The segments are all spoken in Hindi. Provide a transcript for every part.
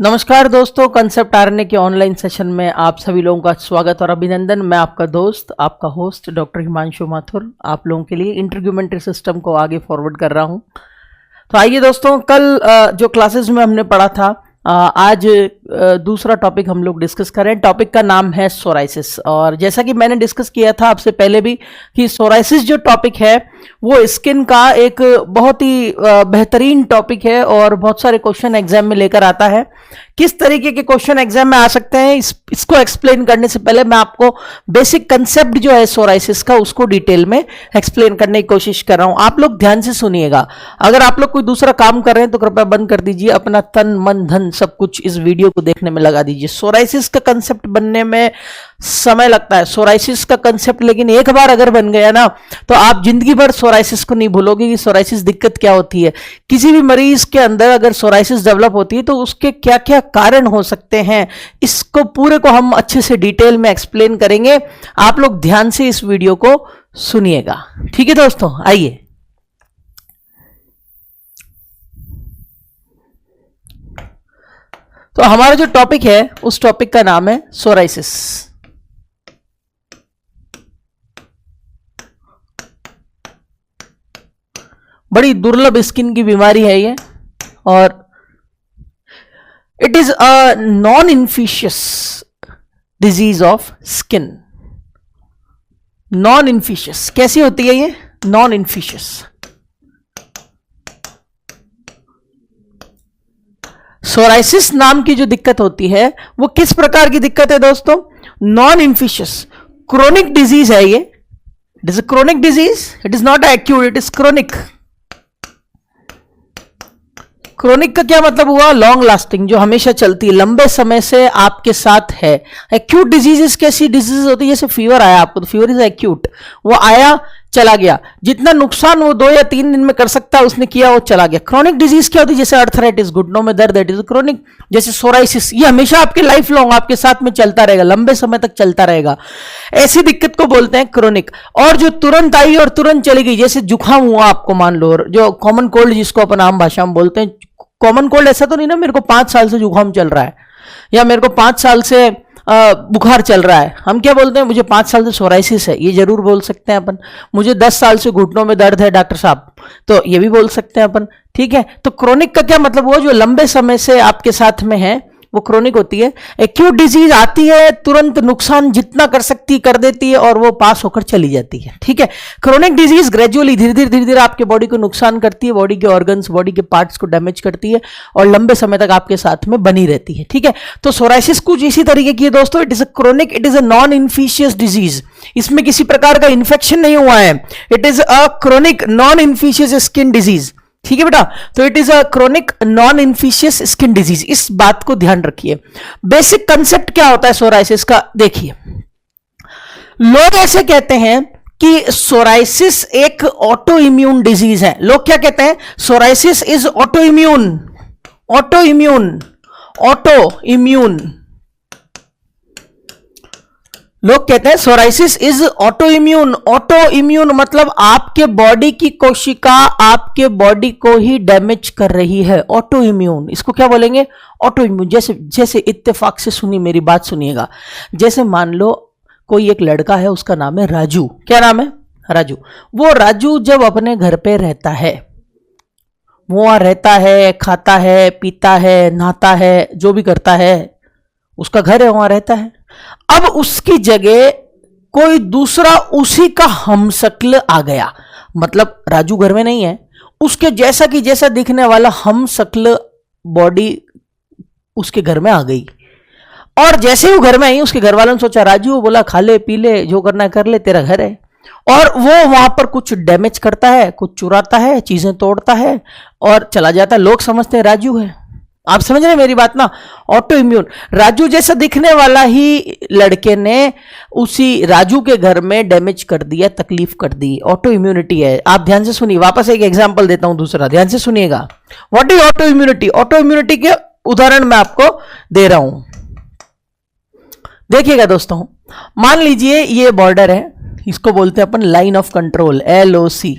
नमस्कार दोस्तों, कंसेप्ट आरएनए के ऑनलाइन सेशन में आप सभी लोगों का स्वागत और अभिनंदन। मैं आपका दोस्त, आपका होस्ट डॉक्टर हिमांशु माथुर आप लोगों के लिए इंटरग्यूमेंट्री सिस्टम को आगे फॉरवर्ड कर रहा हूं। तो आइए दोस्तों, कल जो क्लासेस में हमने पढ़ा था, आज दूसरा टॉपिक हम लोग डिस्कस करें। टॉपिक का नाम है सोराइसिस। और जैसा कि मैंने डिस्कस किया था आपसे पहले भी कि सोराइसिस जो टॉपिक है वो स्किन का एक बहुत ही बेहतरीन टॉपिक है और बहुत सारे क्वेश्चन एग्जाम में लेकर आता है। किस तरीके के क्वेश्चन एग्जाम में आ सकते हैं इसको एक्सप्लेन करने से पहले मैं आपको बेसिक कंसेप्ट जो है सोराइसिस का उसको डिटेल में एक्सप्लेन करने की कोशिश कर रहा हूं। आप लोग ध्यान से सुनिएगा। अगर आप लोग कोई दूसरा काम कर रहे हैं तो कृपया बंद कर दीजिए, अपना तन मन धन सब कुछ इस वीडियो को देखने में लगा दीजिए। सोराइसिस का कंसेप्ट बनने में समय लगता है। सोराइसिस का कंसेप्ट लेकिन एक बार अगर बन गया ना तो आप जिंदगी भर सोराइसिस को नहीं भूलोगे कि सोराइसिस दिक्कत क्या होती है। किसी भी मरीज के अंदर अगर सोराइसिस डेवलप होती है तो उसके क्या क्या कारण हो सकते हैं, इसको पूरे को हम अच्छे से डिटेल में एक्सप्लेन करेंगे। आप लोग ध्यान से इस वीडियो को सुनिएगा, ठीक है दोस्तों। आइए, तो हमारा जो टॉपिक है उस टॉपिक का नाम है सोराइसिस। बड़ी दुर्लभ स्किन की बीमारी है ये, और it is a non infectious disease of skin. Non infectious कैसी होती है ये? नॉन इन्फिशियस। सोराइसिस नाम की जो दिक्कत होती है वो किस प्रकार की दिक्कत है दोस्तों? नॉन इन्फिशियस क्रोनिक डिजीज है ये। It is a chronic disease, it is not acute, it is chronic. Chronic का क्या मतलब हुआ? लॉन्ग लास्टिंग, जो हमेशा चलती है, लंबे समय से आपके साथ है। एक्यूट डिजीजेस कैसी डिजीज होती है? जैसे फीवर आया आपको तो फीवर इज एक्यूट, वो आया चला गया, जितना नुकसान वो 2 या 3 दिन में कर सकता है उसने किया, वो चला गया। क्रोनिक डिजीज क्या होती है? जैसे अर्थराइटिस, घुटनों में दर्द, इट इज क्रोनिक। जैसे सोराइसिस, ये हमेशा आपके लाइफ लॉन्ग आपके साथ में चलता रहेगा, लंबे समय तक चलता रहेगा। ऐसी दिक्कत को बोलते हैं क्रोनिक। और जो तुरंत आई और तुरंत चली गई, जैसे जुकाम हुआ आपको मान लो, जो कॉमन कोल्ड जिसको अपन आम भाषा में बोलते हैं। कॉमन कोल्ड ऐसा तो नहीं ना मेरे को 5 साल से जुकाम चल रहा है या मेरे को 5 साल से बुखार चल रहा है। हम क्या बोलते हैं? मुझे 5 साल से सोराइसिस है, ये जरूर बोल सकते हैं अपन। मुझे 10 साल से घुटनों में दर्द है डॉक्टर साहब, तो ये भी बोल सकते हैं अपन, ठीक है। तो क्रोनिक का क्या मतलब? वो जो लंबे समय से आपके साथ में है वो क्रोनिक होती है। एक्यूट डिजीज आती है, तुरंत नुकसान जितना कर सकती कर देती है और वो पास होकर चली जाती है, ठीक है। क्रोनिक डिजीज ग्रेजुअली धीरे धीरे आपके बॉडी को नुकसान करती है, बॉडी के ऑर्गन्स, बॉडी के पार्ट्स को डैमेज करती है और लंबे समय तक आपके साथ में बनी रहती है, ठीक है। तो सोराइसिस कुछ इसी तरीके की है दोस्तों। It is a chronic, it is a non infectious disease. इसमें किसी प्रकार का इन्फेक्शन नहीं हुआ है। It is a chronic non infectious skin disease, ठीक है बेटा। तो it is a chronic non infectious skin disease, इस बात को ध्यान रखिए। बेसिक कंसेप्ट क्या होता है सोराइसिस का? देखिए, लोग ऐसे कहते हैं कि सोराइसिस एक ऑटो इम्यून डिजीज है। लोग क्या कहते हैं? Psoriasis is auto immune. Auto immune, auto immune. लोग कहते हैं psoriasis is auto immune. Auto immune मतलब आपके बॉडी की कोशिका आपके बॉडी को ही डैमेज कर रही है। ऑटो इम्यून, इसको क्या बोलेंगे? Auto immune. जैसे इत्तेफाक से सुनी मेरी बात सुनिएगा। जैसे मान लो कोई एक लड़का है, उसका नाम है राजू। क्या नाम है? राजू। वो राजू जब अपने घर पे रहता है, वो वहां रहता है, खाता है, पीता है, नहाता है, जो भी करता है, उसका घर है, वहां रहता है। अब उसकी जगह कोई दूसरा उसी का हमशक्ल आ गया, मतलब राजू घर में नहीं है, उसके जैसा कि जैसा दिखने वाला हमशक्ल बॉडी उसके घर में आ गई। और जैसे ही वो घर में आई, उसके घर वालों ने सोचा राजू, बोला खा ले पी ले, जो करना कर ले, तेरा घर है। और वो वहां पर कुछ डैमेज करता है, कुछ चुराता है, चीजें तोड़ता है और चला जाता है। लोग समझते हैं राजू है। आप समझ रहे हैं मेरी बात ना? Auto immune. राजू जैसा दिखने वाला ही लड़के ने उसी राजू के घर में डैमेज कर दिया, तकलीफ कर दी। ऑटो इम्यूनिटी है। आप ध्यान से सुनिए, वापस एक एग्जांपल देता हूं दूसरा, ध्यान से सुनिएगा। What is auto immunity? Auto immunity के उदाहरण मैं आपको दे रहा हूं, देखिएगा दोस्तों। मान लीजिए ये बॉर्डर है, इसको बोलते हैं अपन लाइन ऑफ कंट्रोल, LOC।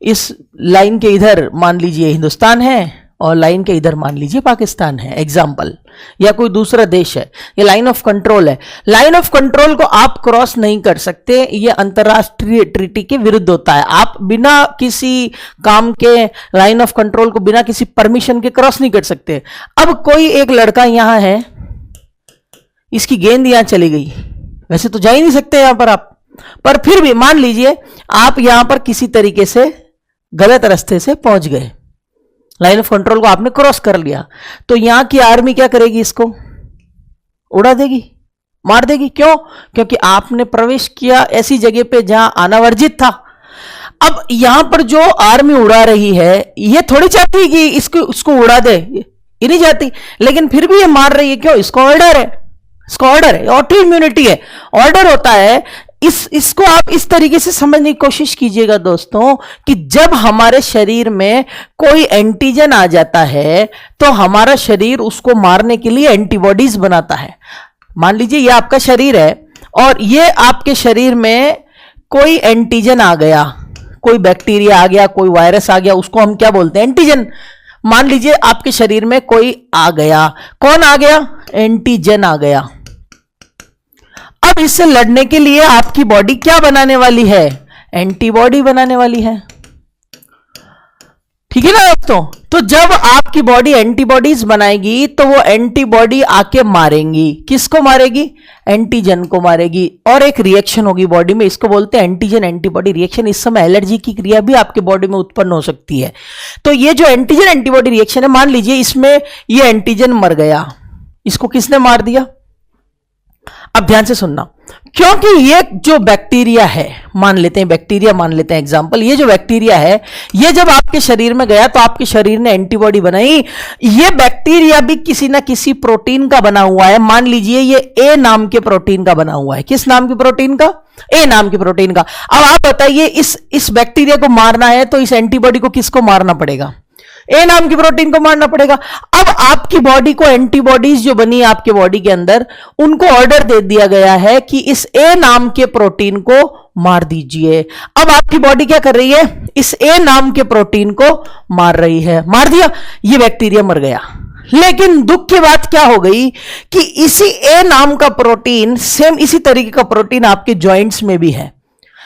इस लाइन के इधर मान लीजिए हिंदुस्तान है और लाइन के इधर मान लीजिए पाकिस्तान है एग्जाम्पल, या कोई दूसरा देश है, ये लाइन ऑफ कंट्रोल है। लाइन ऑफ कंट्रोल को आप क्रॉस नहीं कर सकते, ये अंतरराष्ट्रीय ट्रीटी के विरुद्ध होता है। आप बिना किसी काम के लाइन ऑफ कंट्रोल को बिना किसी परमिशन के क्रॉस नहीं कर सकते। अब कोई एक लड़का यहां है, इसकी गेंद यहां चली गई, वैसे तो जा ही नहीं सकते यहां पर आप, पर फिर भी मान लीजिए आप यहां पर किसी तरीके से गलत रास्ते से पहुंच गए, लाइन ऑफ कंट्रोल को आपने क्रॉस कर लिया, तो यहां की आर्मी क्या करेगी? इसको उड़ा देगी, मार देगी। क्यों? क्योंकि आपने प्रवेश किया ऐसी जगह पे जहां आना वर्जित था। अब यहां पर जो आर्मी उड़ा रही है, ये थोड़ी चाहती है कि इसको उड़ा दे, ये नहीं चाहती, लेकिन फिर भी ये मार रही है। क्यों? इसको ऑर्डर है, इसको ऑर्डर है, ऑटो इम्यूनिटी है, ऑर्डर होता है। इसको आप इस तरीके से समझने की कोशिश कीजिएगा दोस्तों, कि जब हमारे शरीर में कोई एंटीजन आ जाता है तो हमारा शरीर उसको मारने के लिए एंटीबॉडीज बनाता है। मान लीजिए ये आपका शरीर है और ये आपके शरीर में कोई एंटीजन आ गया, कोई बैक्टीरिया आ गया, कोई वायरस आ गया, उसको हम क्या बोलते हैं? एंटीजन। मान लीजिए आपके शरीर में कोई आ गया, कौन आ गया? एंटीजन आ गया। अब इससे लड़ने के लिए आपकी बॉडी क्या बनाने वाली है? एंटीबॉडी बनाने वाली है। ठीक है ना दोस्तों? तो जब आपकी बॉडी एंटीबॉडीज बनाएगी तो वो एंटीबॉडी आके मारेंगी, किसको मारेगी? एंटीजन को मारेगी, और एक रिएक्शन होगी बॉडी में, इसको बोलते हैं एंटीजन एंटीबॉडी रिएक्शन। इस समय एलर्जी की क्रिया भी आपके बॉडी में उत्पन्न हो सकती है। तो ये जो एंटीजन एंटीबॉडी रिएक्शन है, मान लीजिए इसमें ये एंटीजन मर गया, इसको किसने मार दिया? अब ध्यान से सुनना, क्योंकि ये जो बैक्टीरिया है, मान लेते हैं बैक्टीरिया, मान लेते हैं एग्जांपल, ये जो बैक्टीरिया है, ये जब आपके शरीर में गया तो आपके शरीर ने एंटीबॉडी बनाई। ये बैक्टीरिया भी किसी ना किसी प्रोटीन का बना हुआ है। मान लीजिए ये ए नाम के प्रोटीन का बना हुआ है। किस नाम के प्रोटीन का? ए नाम के प्रोटीन का। अब आप बताइए, इस बैक्टीरिया को मारना है तो इस एंटीबॉडी को किसको मारना पड़ेगा? ए नाम की प्रोटीन को मारना पड़ेगा। अब आपकी बॉडी को एंटीबॉडीज जो बनी आपके बॉडी के अंदर, उनको ऑर्डर दे दिया गया है कि इस ए नाम के प्रोटीन को मार दीजिए। अब आपकी बॉडी क्या कर रही है? इस ए नाम के प्रोटीन को मार रही है, मार दिया, ये बैक्टीरिया मर गया। लेकिन दुख की बात क्या हो गई कि इसी ए नाम का प्रोटीन, सेम इसी तरीके का प्रोटीन आपके जॉइंट्स में भी है।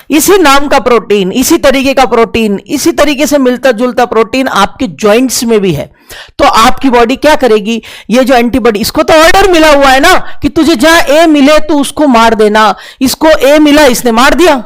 इसी नाम का प्रोटीन, इसी तरीके का प्रोटीन, इसी तरीके से मिलता जुलता प्रोटीन आपके जॉइंट्स में भी है। तो आपकी बॉडी क्या करेगी? ये जो एंटीबॉडी, इसको तो ऑर्डर मिला हुआ है ना कि तुझे जहां ए मिले तो उसको मार देना। इसको ए मिला, इसने मार दिया।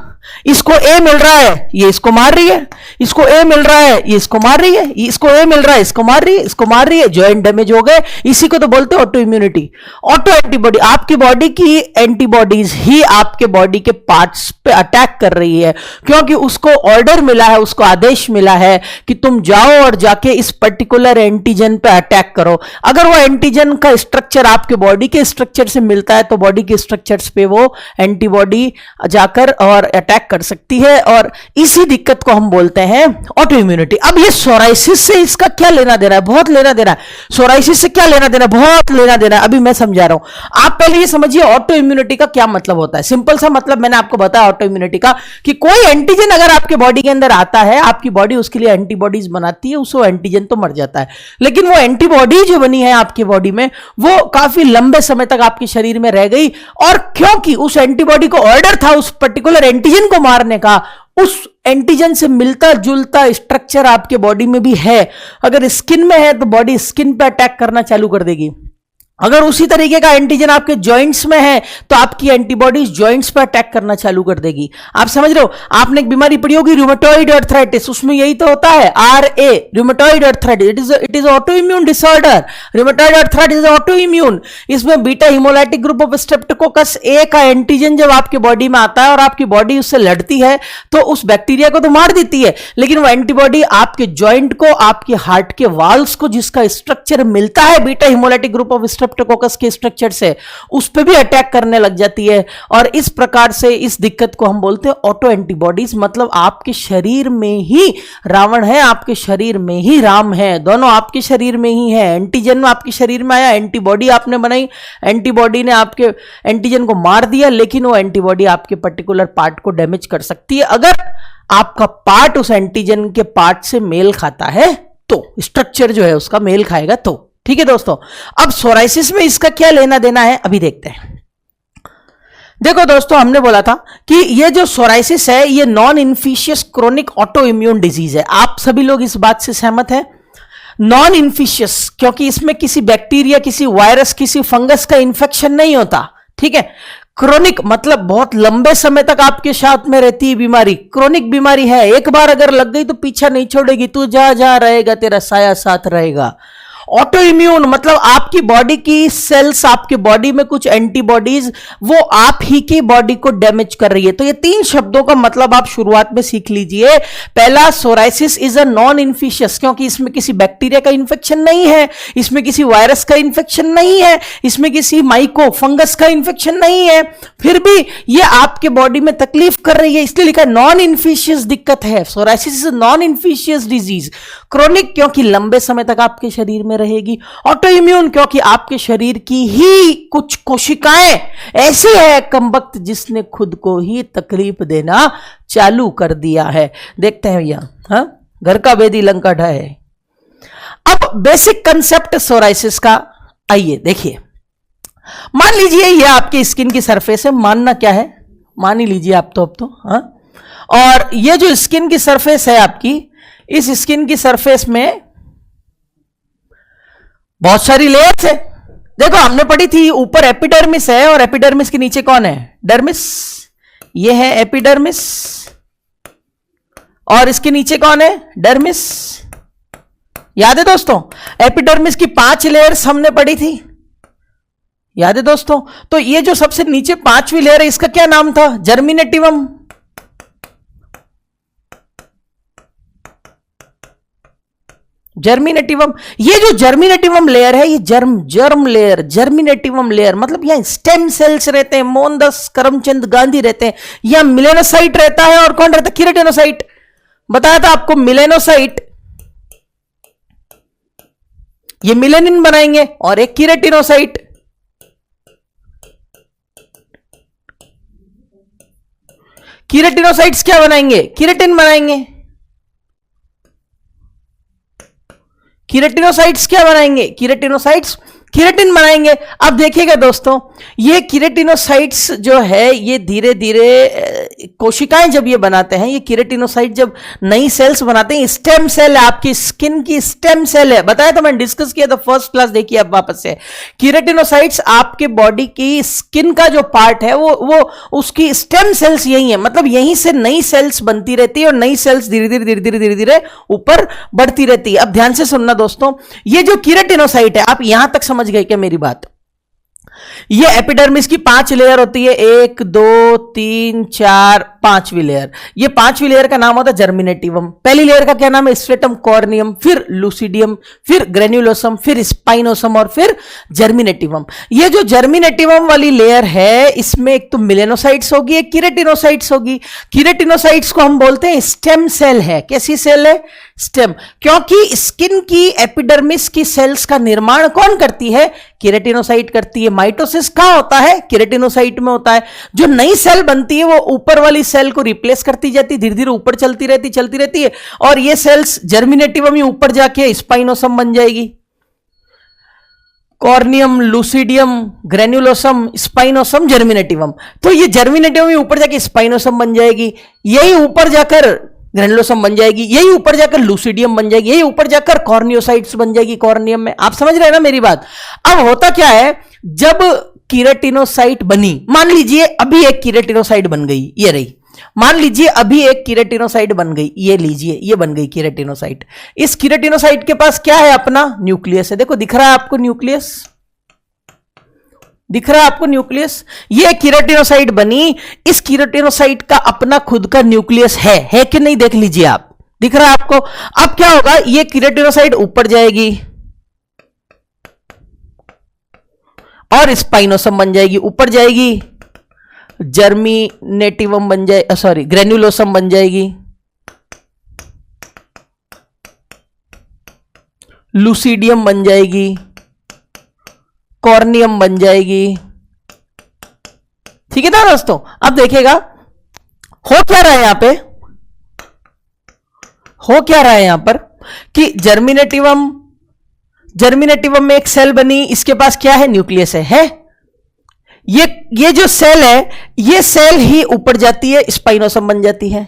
इसको ए मिल रहा है, ये इसको मार रही है। इसको ए मिल रहा है, ये इसको मार रही है। इसको ए मिल रहा है, इसको मार रही है, इसको मार रही है। जॉइंट डैमेज हो गए। इसी को तो बोलते हैं ऑटो इम्यूनिटी, ऑटो एंटीबॉडी। आपकी बॉडी की एंटीबॉडीज ही आपके बॉडी के पार्ट्स पे अटैक कर रही है, क्योंकि उसको ऑर्डर मिला है, उसको आदेश मिला है कि तुम जाओ और जाके इस पर्टिकुलर एंटीजन पे अटैक करो। अगर वो एंटीजन का स्ट्रक्चर आपके बॉडी के स्ट्रक्चर से मिलता है तो बॉडी के स्ट्रक्चर्स पे वो एंटीबॉडी जाकर और अटैक कर सकती है, और इसी दिक्कत को हम बोलते हैं ऑटो इम्यूनिटी। अब ये सोराइसिस से इसका क्या लेना देना है? बहुत लेना देना है। सोराइसिस से क्या लेना देना है? बहुत लेना देना है। अभी मैं समझा रहा हूं। आप पहले ये समझिए ऑटो इम्यूनिटी का क्या मतलब होता है। सिंपल सा मतलब मैंने आपको बताया ऑटो इम्यूनिटी का, कि कोई एंटीजन अगर आपके बॉडी के अंदर आता है, आपकी बॉडी उसके लिए एंटीबॉडीज बनाती है, उसको एंटीजन तो मर जाता है, लेकिन वो एंटीबॉडी जो बनी है आपकी बॉडी में, वो काफी लंबे समय तक आपके शरीर में रह गई। और क्योंकि उस एंटीबॉडी को ऑर्डर था उस पर्टिकुलर एंटीजन को मारने का, उस एंटीजन से मिलता जुलता स्ट्रक्चर आपके बॉडी में भी है। अगर स्किन में है तो बॉडी स्किन पे अटैक करना चालू कर देगी। अगर उसी तरीके का एंटीजन आपके जॉइंट्स में है तो आपकी एंटीबॉडीज जॉइंट्स पर अटैक करना चालू कर देगी। आप समझ रहे हो? आपने एक बीमारी पढ़ी होगी रूमेटॉइड अर्थराइटिस, उसमें यही तो होता है, RA, rheumatoid arthritis. It is auto immune disorder. Rheumatoid arthritis auto immune. इसमें beta haemolytic group of streptococcus A का एंटीजन जब आपकी बॉडी में आता है और आपकी बॉडी उससे लड़ती है तो उस बैक्टीरिया को तो मार देती है, लेकिन वो एंटीबॉडी आपके जॉइंट को, आपके हार्ट के वाल्व्स को, जिसका स्ट्रक्चर मिलता है beta haemolytic group of Streptococcus के स्ट्रक्चर से, उस पे भी अटैक करने लग जाती है। और इस प्रकार से इस दिक्कत को हम बोलते हैं ऑटो एंटीबॉडीज। मतलब आपके शरीर में ही रावण है, आपके शरीर में ही राम है, दोनों आपके शरीर में ही है। एंटीजन आपके शरीर में आया, एंटीबॉडी आपने बनाई, एंटीबॉडी ने आपके एंटीजन को मार दिया, लेकिन वो एंटीबॉडी आपके पर्टिकुलर पार्ट को डैमेज कर सकती है अगर आपका पार्ट उस एंटीजन के पार्ट से मेल खाता है तो स्ट्रक्चर जो है उसका मेल खाएगा तो। ठीक है दोस्तों, अब सोराइसिस में इसका क्या लेना देना है अभी देखते हैं। देखो दोस्तों, हमने बोला था कि ये जो सोराइसिस है ये non infectious chronic auto immune disease है। आप सभी लोग इस बात से सहमत हैं? नॉन इन्फिशियस क्योंकि इसमें किसी बैक्टीरिया, किसी वायरस, किसी फंगस का इंफेक्शन नहीं होता। ठीक है। क्रोनिक मतलब बहुत लंबे समय तक आपके साथ में रहती है बीमारी। क्रोनिक बीमारी है, एक बार अगर लग गई तो पीछा नहीं छोड़ेगी, तू जहां जहां रहेगा तेरा साया साथ रहेगा। ऑटो इम्यून मतलब आपकी बॉडी की सेल्स, आपके बॉडी में कुछ एंटीबॉडीज वो आप ही की बॉडी को डैमेज कर रही है। तो ये 3 शब्दों का मतलब आप शुरुआत में सीख लीजिए। पहला, सोराइसिस इज अ नॉन इन्फिशियस क्योंकि इसमें किसी बैक्टीरिया का इंफेक्शन नहीं है, इसमें किसी वायरस का इंफेक्शन नहीं है, इसमें किसी माइको फंगस का इंफेक्शन नहीं है, फिर भी ये आपके बॉडी में तकलीफ कर रही है, इसलिए लिखा है नॉन इन्फिशियस दिक्कत है। Psoriasis is non infectious disease. Chronic क्योंकि लंबे समय तक आपके शरीर में रहेगी। ऑटो इम्यून क्योंकि आपके शरीर की ही कुछ कोशिकाएं ऐसी है कमबख्त जिसने खुद को ही तकलीफ देना चालू कर दिया है। देखते हैं भैया, हाँ, घर का बेदी लंका ढाए। अब बेसिक कंसेप्ट सोराइसिस का आइए देखिए। मान लीजिए ये आपकी स्किन की सरफेस है, मानना क्या है, मान ही लीजिए आप तो, अब तो हाँ। और ये जो स्किन की सरफेस है आपकी, इस स्किन की सरफेस में बहुत सारी लेयर्स है। देखो हमने पढ़ी थी ऊपर एपिडर्मिस है और एपिडर्मिस के नीचे कौन है, डर्मिस। ये है एपिडर्मिस और इसके नीचे कौन है, डर्मिस। याद है दोस्तों, एपिडर्मिस की 5 लेयर्स हमने पढ़ी थी, याद है दोस्तों। तो ये जो सबसे नीचे 5वीं लेयर है इसका क्या नाम था, जर्मिनेटिवम। जर्मिनेटिवम, ये जो जर्मिनेटिवम लेयर है ये जर्म लेयर, जर्मिनेटिवम लेयर मतलब यहां स्टेम सेल्स रहते हैं, मोहनदास करमचंद गांधी रहते हैं, यहां मिलेनोसाइट रहता है और कौन रहता है, कीरेटिनोसाइट। बताया था आपको मिलेनोसाइट ये मिलेनिन बनाएंगे और एक कीरेटिनोसाइट। कीरेटिनोसाइट्स क्या बनाएंगे, कीरेटिन बनाएंगे। कीरेटिनोसाइट्स क्या बनाएंगे, कीरेटिनोसाइट्स कीरेटिन बनाएंगे। अब देखिएगा दोस्तों, ये कीरेटिनोसाइट्स जो है ये धीरे धीरे कोशिकाएं जब ये बनाते हैं, ये कीरेटिनोसाइट जब नई सेल्स बनाते हैं, स्टेम सेल है आपकी स्किन की, स्टेम सेल है, बताया था मैंने, डिस्कस किया था फर्स्ट क्लास, देखिए अब वापस से। कीरेटिनोसाइट्स आपके बॉडी की स्किन का जो पार्ट है वो उसकी स्टेम सेल्स यही है, मतलब यहीं से नई सेल्स बनती रहती है और नई सेल्स धीरे धीरे धीरे धीरे धीरे धीरे ऊपर बढ़ती रहती है। अब ध्यान से सुनना दोस्तों, ये जो कीरेटिनोसाइट है, आप यहां तक समझ गए क्या मेरी बात। ये एपिडर्मिस की 5 लेयर होती है, 1 2 3 4 5वीं लेयर। ये 5वीं लेयर का नाम होता है जर्मिनेटिवम। पहली लेयर का क्या नाम है, स्ट्रेटम कॉर्नियम, फिर लूसिडियम, फिर ग्रेन्युलोसम, फिर स्पाइनोसम और फिर जर्मिनेटिवम। ये जो जर्मिनेटिवम वाली लेयर है इसमें एक तो मिलेनोसाइट्स होगी, एक कीरेटिनोसाइट्स होगी। कीरेटिनोसाइट्स को हम बोलते हैं स्टेम सेल है। कैसी सेल है, स्टेम, क्योंकि स्किन की एपिडर्मिस की सेल्स का निर्माण कौन करती है, कीरेटिनोसाइट करती है। माइटोसिस कहां होता है, कीरेटिनोसाइट में होता है। जो नई सेल बनती है वो ऊपर वाली सेल को रिप्लेस करती जाती है, धीरे धीरे ऊपर चलती रहती है और ये सेल्स जर्मिनेटिवम ही ऊपर जाके स्पाइनोसम बन जाएगी। Corneum, lucidum, granulosum, spinosum, germinativum. तो ये जर्मिनेटिवम ही ऊपर जाके स्पाइनोसम बन जाएगी, यही ऊपर जाकर ग्रेनुलोसम बन जाएगी, यही ऊपर जाकर लूसिडियम बन जाएगी, यही ऊपर जाकर कॉर्नियोसाइट्स बन जाएगी कॉर्नियम में। आप समझ रहे हैं ना मेरी बात। अब होता क्या है, जब कीरेटिनोसाइट बनी, मान लीजिए अभी एक कीरेटिनोसाइट बन गई, ये रही, मान लीजिए अभी एक कीरेटिनोसाइट बन गई, ये लीजिए, ये बन गई कीरेटिनोसाइट। इस कीरेटिनोसाइट के पास क्या है, अपना न्यूक्लियस है। देखो दिख रहा है आपको न्यूक्लियस, दिख रहा है आपको न्यूक्लियस। ये कीरेटिनोसाइट बनी, इस कीरेटिनोसाइट का अपना खुद का न्यूक्लियस है कि नहीं, देख लीजिए आप, दिख रहा है आपको। अब क्या होगा, ये कीरेटिनोसाइट ऊपर जाएगी और स्पाइनोसम बन जाएगी, ऊपर जाएगी, जर्मिनेटिवम बन जाए, सॉरी ग्रेन्युलोसम बन जाएगी, लूसिडियम बन जाएगी, कॉर्नियम बन जाएगी। ठीक है ना दोस्तों। अब देखिएगा हो क्या रहा है यहां पे, हो क्या रहा है यहां पर कि जर्मिनेटिवम में एक सेल बनी, इसके पास क्या है, न्यूक्लियस है? ये जो सेल है, ये सेल ही ऊपर जाती है, स्पाइनोसम बन जाती है,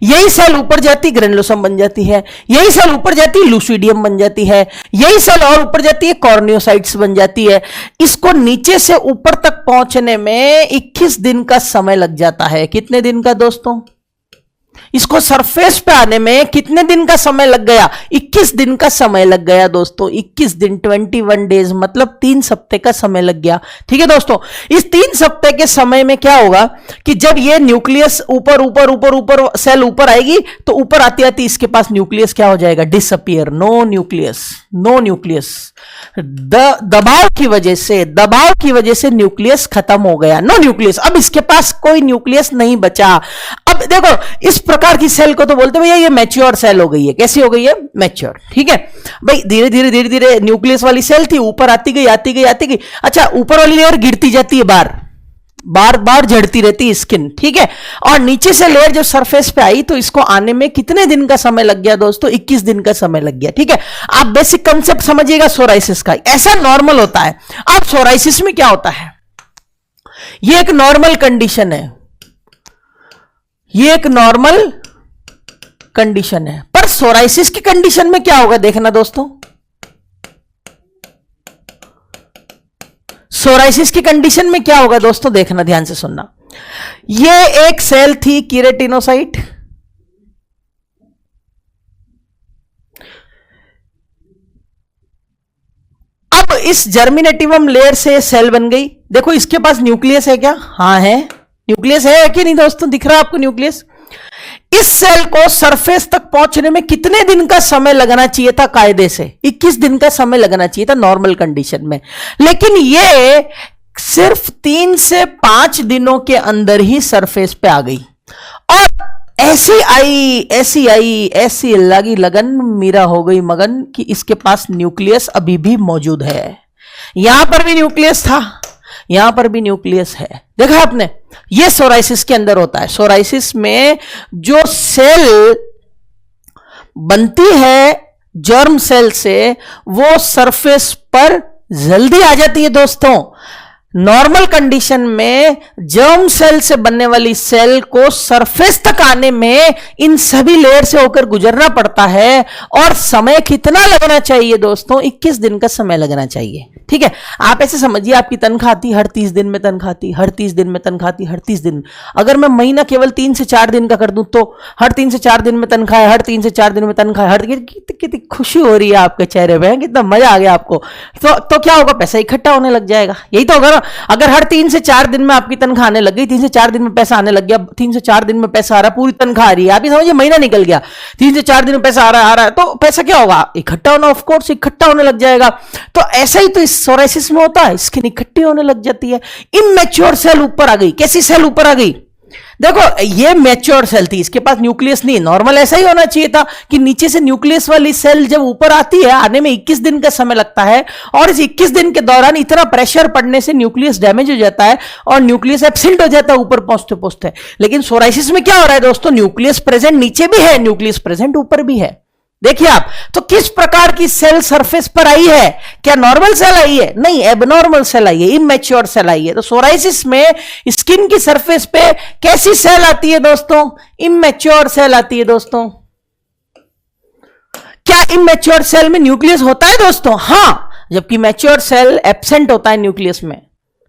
यही सेल ऊपर जाती ग्रेनुलोसम बन जाती है, यही सेल ऊपर जाती लूसिडियम बन जाती है, यही सेल और ऊपर जाती है कॉर्नियोसाइट्स बन जाती है। इसको नीचे से ऊपर तक पहुंचने में 21 दिन का समय लग जाता है। कितने दिन का दोस्तों? इसको सरफेस पे आने में कितने दिन का समय लग गया? 21 दिन का समय लग गया दोस्तों। 21 दिन, 21 डेज, मतलब 3 सप्ते का समय लग गया। ठीक है दोस्तों, इस 3 सप्ते के समय में क्या होगा कि जब ये न्यूक्लियस ऊपर ऊपर ऊपर ऊपर सेल ऊपर आएगी तो ऊपर आती आती इसके पास न्यूक्लियस क्या हो जाएगा? Disappear, no nucleus, no nucleus. दबाव की वजह से न्यूक्लियस खत्म हो गया, नो न्यूक्लियस। अब इसके पास कोई न्यूक्लियस नहीं बचा। अब देखो, इस प्रकार की सेल को तो बोलते हैं भैया ये मैच्योर सेल हो गई है। कैसी हो गई है? मैच्योर। ठीक है भाई, धीरे धीरे न्यूक्लियस वाली सेल थी, ऊपर आती गई। अच्छा, ऊपर वाली लेयर गिरती जाती है, बार झड़ती रहती है स्किन। ठीक है, और नीचे से लेयर जब सरफेस पे आई तो इसको आने में कितने दिन का समय लग गया दोस्तों? 21 दिन का समय लग गया। ठीक है, आप बेसिक कंसेप्ट समझिएगा सोराइसिस का। ऐसा नॉर्मल होता है। अब सोराइसिस में क्या होता है? ये एक नॉर्मल कंडीशन है, ये एक नॉर्मल कंडीशन है। पर सोराइसिस की कंडीशन में क्या होगा देखना दोस्तों। सोराइसिस की कंडीशन में क्या होगा दोस्तों, देखना, ध्यान से सुनना। ये एक सेल थी कीरेटिनोसाइट, अब इस जर्मिनेटिवम लेयर से सेल बन गई। देखो, इसके पास न्यूक्लियस है क्या? हाँ है, न्यूक्लियस है कि नहीं दोस्तों? दिख रहा है आपको न्यूक्लियस? इस सेल को सरफेस तक पहुंचने में कितने दिन का समय लगना चाहिए था? कायदे से 21 दिन का समय लगना चाहिए था नॉर्मल कंडीशन में, लेकिन ये सिर्फ 3 से 5 दिनों के अंदर ही सरफेस पे आ गई। और ऐसी लगी लगन, मीरा हो गई मगन कि इसके पास न्यूक्लियस अभी भी मौजूद है। यहां पर भी न्यूक्लियस था, यहां पर भी न्यूक्लियस है। देखा आपने, ये सोराइसिस के अंदर होता है। सोराइसिस में जो सेल बनती है जर्म सेल से, वो सरफेस पर जल्दी आ जाती है दोस्तों। नॉर्मल कंडीशन में जर्म सेल से बनने वाली सेल को सरफेस तक आने में इन सभी लेयर से होकर गुजरना पड़ता है। और समय कितना लगना चाहिए दोस्तों? 21 दिन का समय लगना चाहिए। ठीक है, आप ऐसे समझिए, आपकी तनख्वाह आती हर 30 दिन में, तनख्वाह आती हर 30 दिन में, तनख्वाह आती हर 30 दिन। अगर मैं महीना केवल 3 से 4 दिन का कर दूं तो हर 3 से 4 दिन में तनख्वाह, हर 3 से 4 दिन में तनख्वाह, हर कितनी खुशी हो रही है आपके चेहरे पे, कितना मजा आ गया आपको। तो क्या होगा? पैसा इकट्ठा होने लग जाएगा। यही तो होगा ना। अगर हर 3 से 4 दिन में आपकी तनख्वाह आने लग गई, 3 से 4 दिन में पैसा आने लग गया, 3 से 4 दिन में पैसा आ रहा, पूरी तनख्वाह आ रही है, आप ये समझिए महीना निकल गया, 3 से 4 दिन में पैसा आ रहा है, तो पैसा क्या होगा? इकट्ठा होना, ऑफ कोर्स इकट्ठा होने लग जाएगा। तो ऐसा ही तो इस सोराइसिस में होता है, स्किन इकट्ठी होने लग जाती है। इमैच्योर सेल ऊपर आ गई। कैसी सेल ऊपर आ गई? देखो, ये मैच्योर सेल थी, इसके पास न्यूक्लियस नहीं। नॉर्मल ऐसा ही होना चाहिए था कि नीचे से न्यूक्लियस वाली सेल जब ऊपर आती है, आने में 21 दिन का समय लगता है, और इस 21 दिन के दौरान इतना प्रेशर पड़ने से न्यूक्लियस डैमेज हो जाता है और न्यूक्लियस एब्सेंट हो जाता है ऊपर पहुंचते पहुंचते। लेकिन सोराइसिस में क्या हो रहा है दोस्तों? न्यूक्लियस प्रेजेंट नीचे भी है, न्यूक्लियस प्रेजेंट ऊपर भी है। देखिए आप, तो किस प्रकार की सेल सरफेस पर आई है? क्या नॉर्मल सेल आई है? नहीं, एबनॉर्मल सेल आई है, इमैच्योर सेल आई है। तो सोराइसिस में स्किन की सरफेस पे कैसी सेल आती है दोस्तों? इमैच्योर सेल आती है दोस्तों। क्या इमैच्योर सेल में न्यूक्लियस होता है दोस्तों? हां, जबकि मैच्योर सेल एब्सेंट होता है न्यूक्लियस में।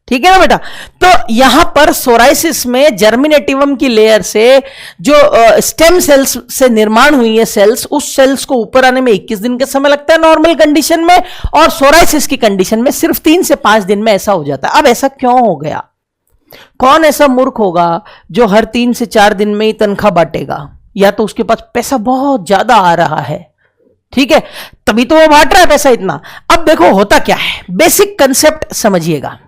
ठीक है ना बेटा? तो यहां पर सोराइसिस में जर्मिनेटिवम की लेयर से जो स्टेम सेल्स से निर्माण हुई है सेल्स, उस सेल्स को ऊपर आने में 21 दिन का समय लगता है नॉर्मल कंडीशन में, और सोराइसिस की कंडीशन में सिर्फ 3 से 5 दिन में ऐसा हो जाता है। अब ऐसा क्यों हो गया? कौन ऐसा मूर्ख होगा जो हर 3 से 4 दिन में ही तनख्वाह बांटेगा? या तो उसके पास पैसा बहुत ज्यादा आ रहा है, ठीक है, तभी तो वो बांट रहा है पैसा इतना। अब देखो होता क्या है, बेसिक कंसेप्ट समझिएगा।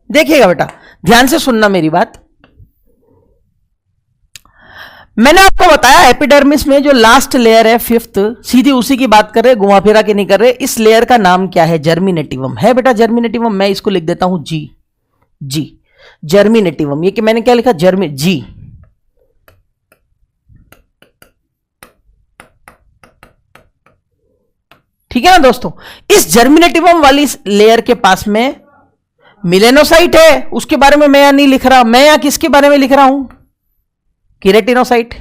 देखिएगा बेटा, ध्यान से सुनना मेरी बात। मैंने आपको बताया एपिडर्मिस में जो लास्ट लेयर है, 5th, सीधी उसी की बात कर रहे, घुमा फिरा के नहीं कर रहे। इस लेयर का नाम क्या है? जर्मिनेटिवम है बेटा, जर्मिनेटिवम। मैं इसको लिख देता हूं जी। जर्मिनेटिवम, ये कि मैंने क्या लिखा, जी। ठीक है ना दोस्तों। इस जर्मिनेटिवम वाली लेयर के पास में मिलेनोसाइट है, उसके बारे में मैं यहां नहीं लिख रहा, मैं यहां किसके बारे में लिख रहा हूं, कीरेटिनोसाइट।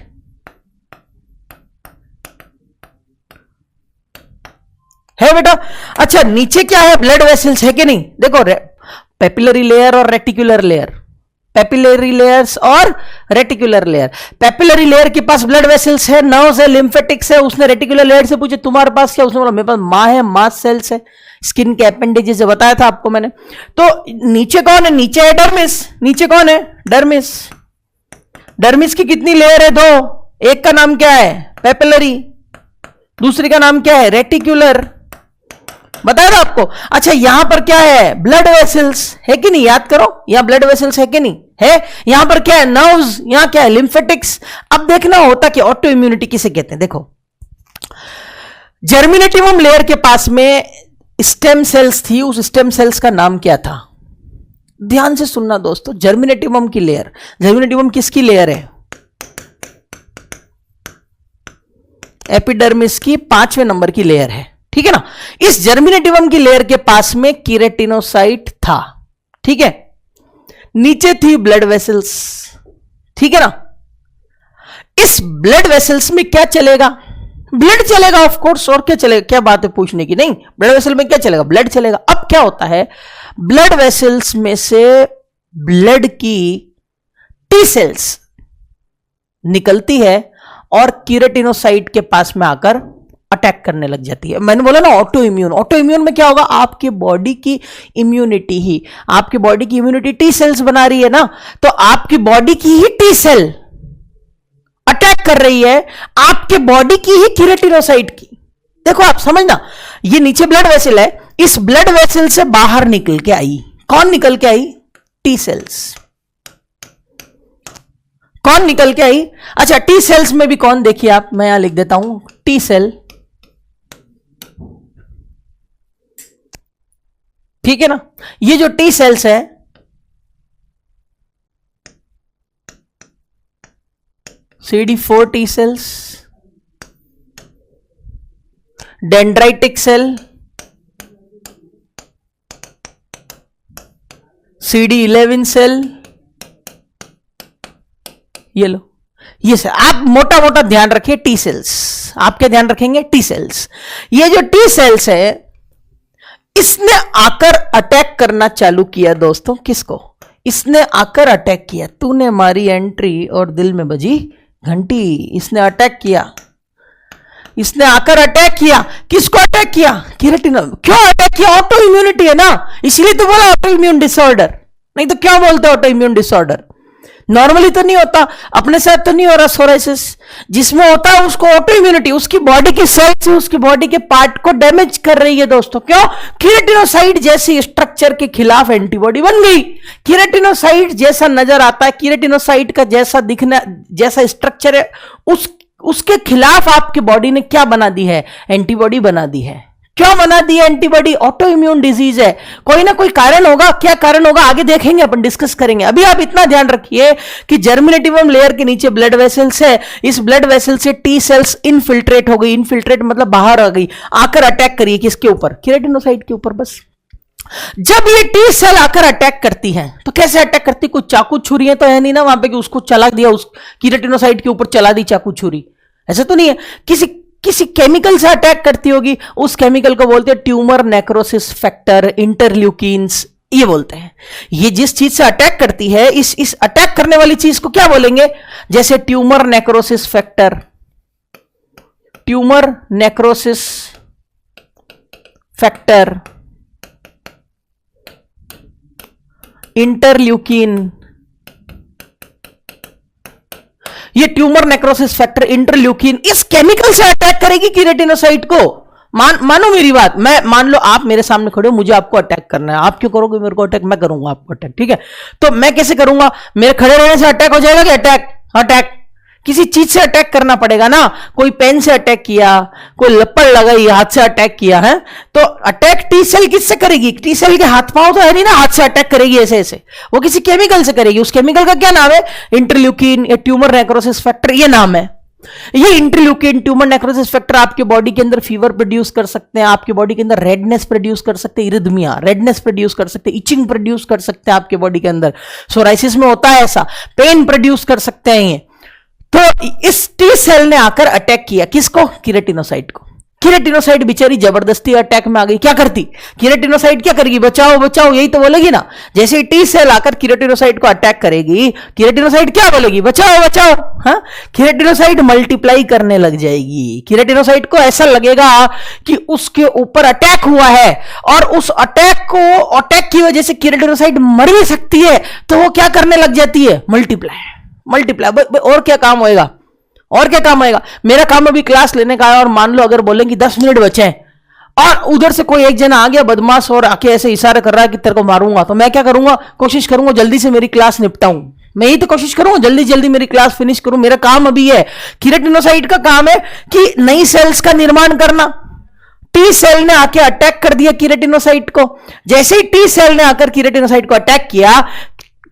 है बेटा। अच्छा नीचे क्या है, ब्लड वेसल्स है कि नहीं, देखो पेपिलरी लेयर और रेटिकुलर लेयर, पेपिलरी लेयर्स और रेटिकुलर लेयर। पेपिलरी लेयर के पास ब्लड वेसल्स है, नर्व्स है, लिम्फेटिक्स है। उसने रेटिकुलर लेयर से पूछे तुम्हारे पास क्या, उसने बोला मेरे पास मां है, मास सेल्स है, स्किन के अपेंडेजेस है, बताया था आपको मैंने। तो नीचे कौन है, नीचे है डर्मिस। नीचे कौन है, डर्मिस। डर्मिस की कितनी लेयर है, 2। एक का नाम क्या है, पेपिलरी, दूसरी का नाम क्या है, रेटिकुलर, बताया था आपको। अच्छा यहां पर क्या है, ब्लड वेसल्स है कि नहीं, याद करो, यहां ब्लड वेसल्स है कि नहीं है। यहां पर क्या है, नर्व्स, यहां क्या है, लिम्फेटिक्स। अब देखना होता कि ऑटो इम्यूनिटी किसे कहते हैं। देखो जर्मिनेटिवम लेयर के पास में स्टेम सेल्स थी, उस स्टेम सेल्स का नाम क्या था, ध्यान से सुनना दोस्तों। जर्मिनेटिवम की लेयर, जर्मिनेटिवम किसकी लेयर है, एपिडर्मिस की 5वें नंबर की लेयर है, ठीक है ना। इस जर्मिनेटिवम की लेयर के पास में कीरेटिनोसाइट था, ठीक है। नीचे थी ब्लड वेसल्स, ठीक है ना। इस ब्लड वेसल्स में क्या चलेगा, ब्लड चलेगा ऑफ कोर्स, और क्या चलेगा, क्या बात है पूछने की, नहीं ब्लड वेसल में क्या चलेगा, ब्लड चलेगा। अब क्या होता है, ब्लड वेसल्स में से ब्लड की टी सेल्स निकलती है और कीरेटिनोसाइट के पास में आकर अटैक करने लग जाती है। मैंने बोला ना ऑटो इम्यून, ऑटो इम्यून में क्या होगा, आपके बॉडी की इम्यूनिटी ही, आपकी बॉडी की इम्यूनिटी टी सेल्स बना रही है ना, तो आपकी बॉडी की ही टी सेल अटैक कर रही है आपके बॉडी की ही कीरेटिनोसाइट की। देखो आप समझना, ये नीचे ब्लड वेसल है, इस ब्लड वेसल से बाहर निकल के आई, कौन निकल के आई, टी सेल्स। कौन निकल के आई, अच्छा टी सेल्स में भी कौन, देखिए आप, मैं यहां लिख देता हूं, टी सेल, ठीक है ना। ये जो टी सेल्स है, CD4 T cells, dendritic cell, CD11 cell, ये लो, ये सर आप मोटा मोटा ध्यान रखिए, टी सेल्स, आप क्या ध्यान रखेंगे, टी सेल्स। ये जो टी सेल्स है, इसने आकर अटैक करना चालू किया दोस्तों, किसको, इसने आकर अटैक किया, तूने मारी एंट्री और दिल में बजी घंटी, इसने अटैक किया, इसने आकर अटैक किया, किसको अटैक किया, कीरेटिनो। क्यों अटैक किया, ऑटो इम्यूनिटी है ना, इसलिए तो बोला ऑटो इम्यून डिसऑर्डर, नहीं तो क्या बोलते ऑटो इम्यून डिसऑर्डर। नॉर्मली तो नहीं होता, अपने साथ तो नहीं हो रहा सोराइसिस, जिसमें होता है उसको ऑटो इम्यूनिटी, उसकी बॉडी की सेल से उसकी बॉडी के पार्ट को डैमेज कर रही है दोस्तों। क्यों, कीरेटिनोसाइट जैसी स्ट्रक्चर के खिलाफ एंटीबॉडी बन गई। कीरेटिनोसाइट जैसा नजर आता है, कीरेटिनोसाइट का जैसा दिखना, जैसा स्ट्रक्चर है, उसके खिलाफ आपकी बॉडी ने क्या बना दी है, एंटीबॉडी बना दी है। क्यों बना दी है एंटीबॉडी, ऑटो इम्यून डिजीज है, कोई ना कोई कारण होगा, क्या कारण होगा आगे देखेंगे, अपन डिस्कस करेंगे। अभी आप इतना ध्यान रखिए कि जर्मिनेटिवम लेयर के नीचे ब्लड वेसल्स है, इस ब्लड वेसल से टी सेल्स इनफिल्ट्रेट हो गई, इनफिल्ट्रेट मतलब बाहर आ गई, आकर अटैक करिए किसके ऊपर, कीरेटिनोसाइट के ऊपर। बस जब ये टी सेल आकर अटैक करती है तो कैसे अटैक करती, कुछ चाकू छुरी तो है नहीं ना वहां पे कि उसको चला दिया, उस कीरेटिनोसाइट के ऊपर चला दी चाकू छुरी, ऐसा तो नहीं है, किसी केमिकल से अटैक करती होगी। उस केमिकल को बोलते हैं ट्यूमर नेक्रोसिस फैक्टर, इंटरल्यूकिन्स, ये बोलते हैं। ये जिस चीज से अटैक करती है, इस अटैक करने वाली चीज को क्या बोलेंगे, जैसे tumour necrosis factor, tumour necrosis factor, interleukin, ये ट्यूमर नेक्रोसिस फैक्टर, इंटरल्यूकिन, इस केमिकल से अटैक करेगी कीरेटिनोसाइट को। मानो मेरी बात, मैं मान लो आप मेरे सामने खड़े हो, मुझे आपको अटैक करना है, आप क्यों करोगे मेरे को अटैक, मैं करूंगा आपको अटैक, ठीक है। तो मैं कैसे करूंगा, मेरे खड़े रहने से अटैक हो जाएगा कि अटैक, किसी चीज से अटैक करना पड़ेगा ना, कोई पेन से अटैक किया, कोई लपड़ लगाई, हाथ से अटैक किया है, तो अटैक टी सेल किससे करेगी? टी सेल के हाथ पांव तो है नहीं ना, हाथ से अटैक करेगी ऐसे ऐसे, वो किसी केमिकल से करेगी। उस केमिकल का क्या नाम है? इंटरल्यूकिन या ट्यूमर नेक्रोसिस फैक्टर, ये नाम है। ये इंटरल्यूकिन, ट्यूमर नेक्रोसिस फैक्टर आपके बॉडी के अंदर फीवर प्रोड्यूस कर सकते हैं, आपके बॉडी के अंदर रेडनेस प्रोड्यूस कर सकते हैं, इरिथमिया रेडनेस प्रोड्यूस कर सकते हैं, इचिंग प्रोड्यूस कर सकते हैं आपके बॉडी के अंदर। सोराइसिस में होता है ऐसा, पेन प्रोड्यूस कर सकते हैं ये। तो इस टी सेल ने आकर अटैक किया किसको? कीरेटिनोसाइट को। कीरेटिनोसाइट बेचारी जबरदस्ती अटैक में आ गई, क्या करती? कीरेटिनोसाइट क्या करेगी? बचाओ बचाओ, यही तो बोलेगी ना। जैसे ही टी सेल आकर कीरेटिनोसाइट को अटैक करेगी, कीरेटिनोसाइट क्या बोलेगी? बचाओ बचाओ। हाँ, कीरेटिनोसाइट मल्टीप्लाई करने लग जाएगी। कीरेटिनोसाइट को ऐसा लगेगा कि उसके ऊपर अटैक हुआ है, और उस अटैक की वजह से कीरेटिनोसाइट मर भी सकती है, तो वो क्या करने लग जाती है? मल्टीप्लाई। और क्या काम होएगा? और क्या काम आएगा? मेरा काम अभी क्लास लेने का है, और मान लो अगर बोलेंगे 10 मिनट बचे हैं, और उधर से कोई एक जना आ गया बदमाश और आके ऐसे इशारा कर रहा है कि तेरे को मारूंगा, तो मैं क्या करूंगा? कोशिश करूंगा जल्दी से मेरी क्लास निपटाऊं। मैं ही तो कोशिश करूंगा जल्दी जल्दी मेरी क्लास फिनिश करूं। मेरा काम अभी है, कीरेटिनोसाइट का काम है कि नई सेल्स का निर्माण करना। टी सेल ने आके अटैक कर दिया कीरेटिनोसाइट को। जैसे ही टी सेल ने आकर कीरेटिनोसाइट को अटैक किया,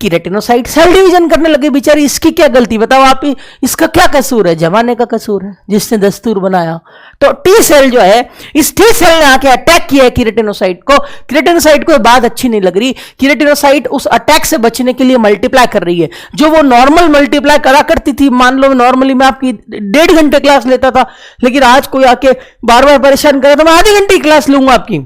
कीरेटिनोसाइट सेल डिवीजन करने लगे। बेचारी, इसकी क्या गलती? बताओ आप ही, इसका क्या कसूर है? जमाने का कसूर है, जिसने दस्तूर बनाया। तो टी सेल जो है, इस टी सेल ने आके अटैक किया है कीरेटिनोसाइट को। कीरेटिनोसाइट को बात अच्छी नहीं लग रही। कीरेटिनोसाइट उस अटैक से बचने के लिए मल्टीप्लाई कर रही है। जो वो नॉर्मल मल्टीप्लाई करा करती थी, मान लो नॉर्मली मैं आपकी 1.5 घंटे क्लास लेता था, लेकिन आज कोई आके बार बार परेशान करे तो मैं आधे घंटे की क्लास लूंगा, आपकी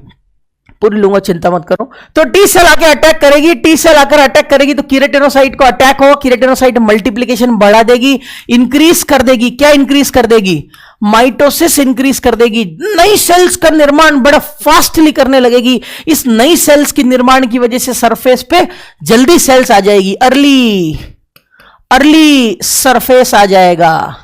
पूरी लूंगा, चिंता मत करो। तो टी सेल आके अटैक करेगी, टी सेल आकर अटैक करेगी तो कीरेटिनोसाइट को अटैक हो, कीरेटिनोसाइट मल्टीप्लिकेशन बढ़ा देगी, इंक्रीज कर देगी। क्या इंक्रीज कर देगी? माइटोसिस इंक्रीज कर देगी। नई सेल्स का निर्माण बड़ा फास्टली करने लगेगी। इस नई सेल्स के निर्माण की वजह से सरफेस पे जल्दी सेल्स आ जाएगी, अर्ली सरफेस आ जाएगा,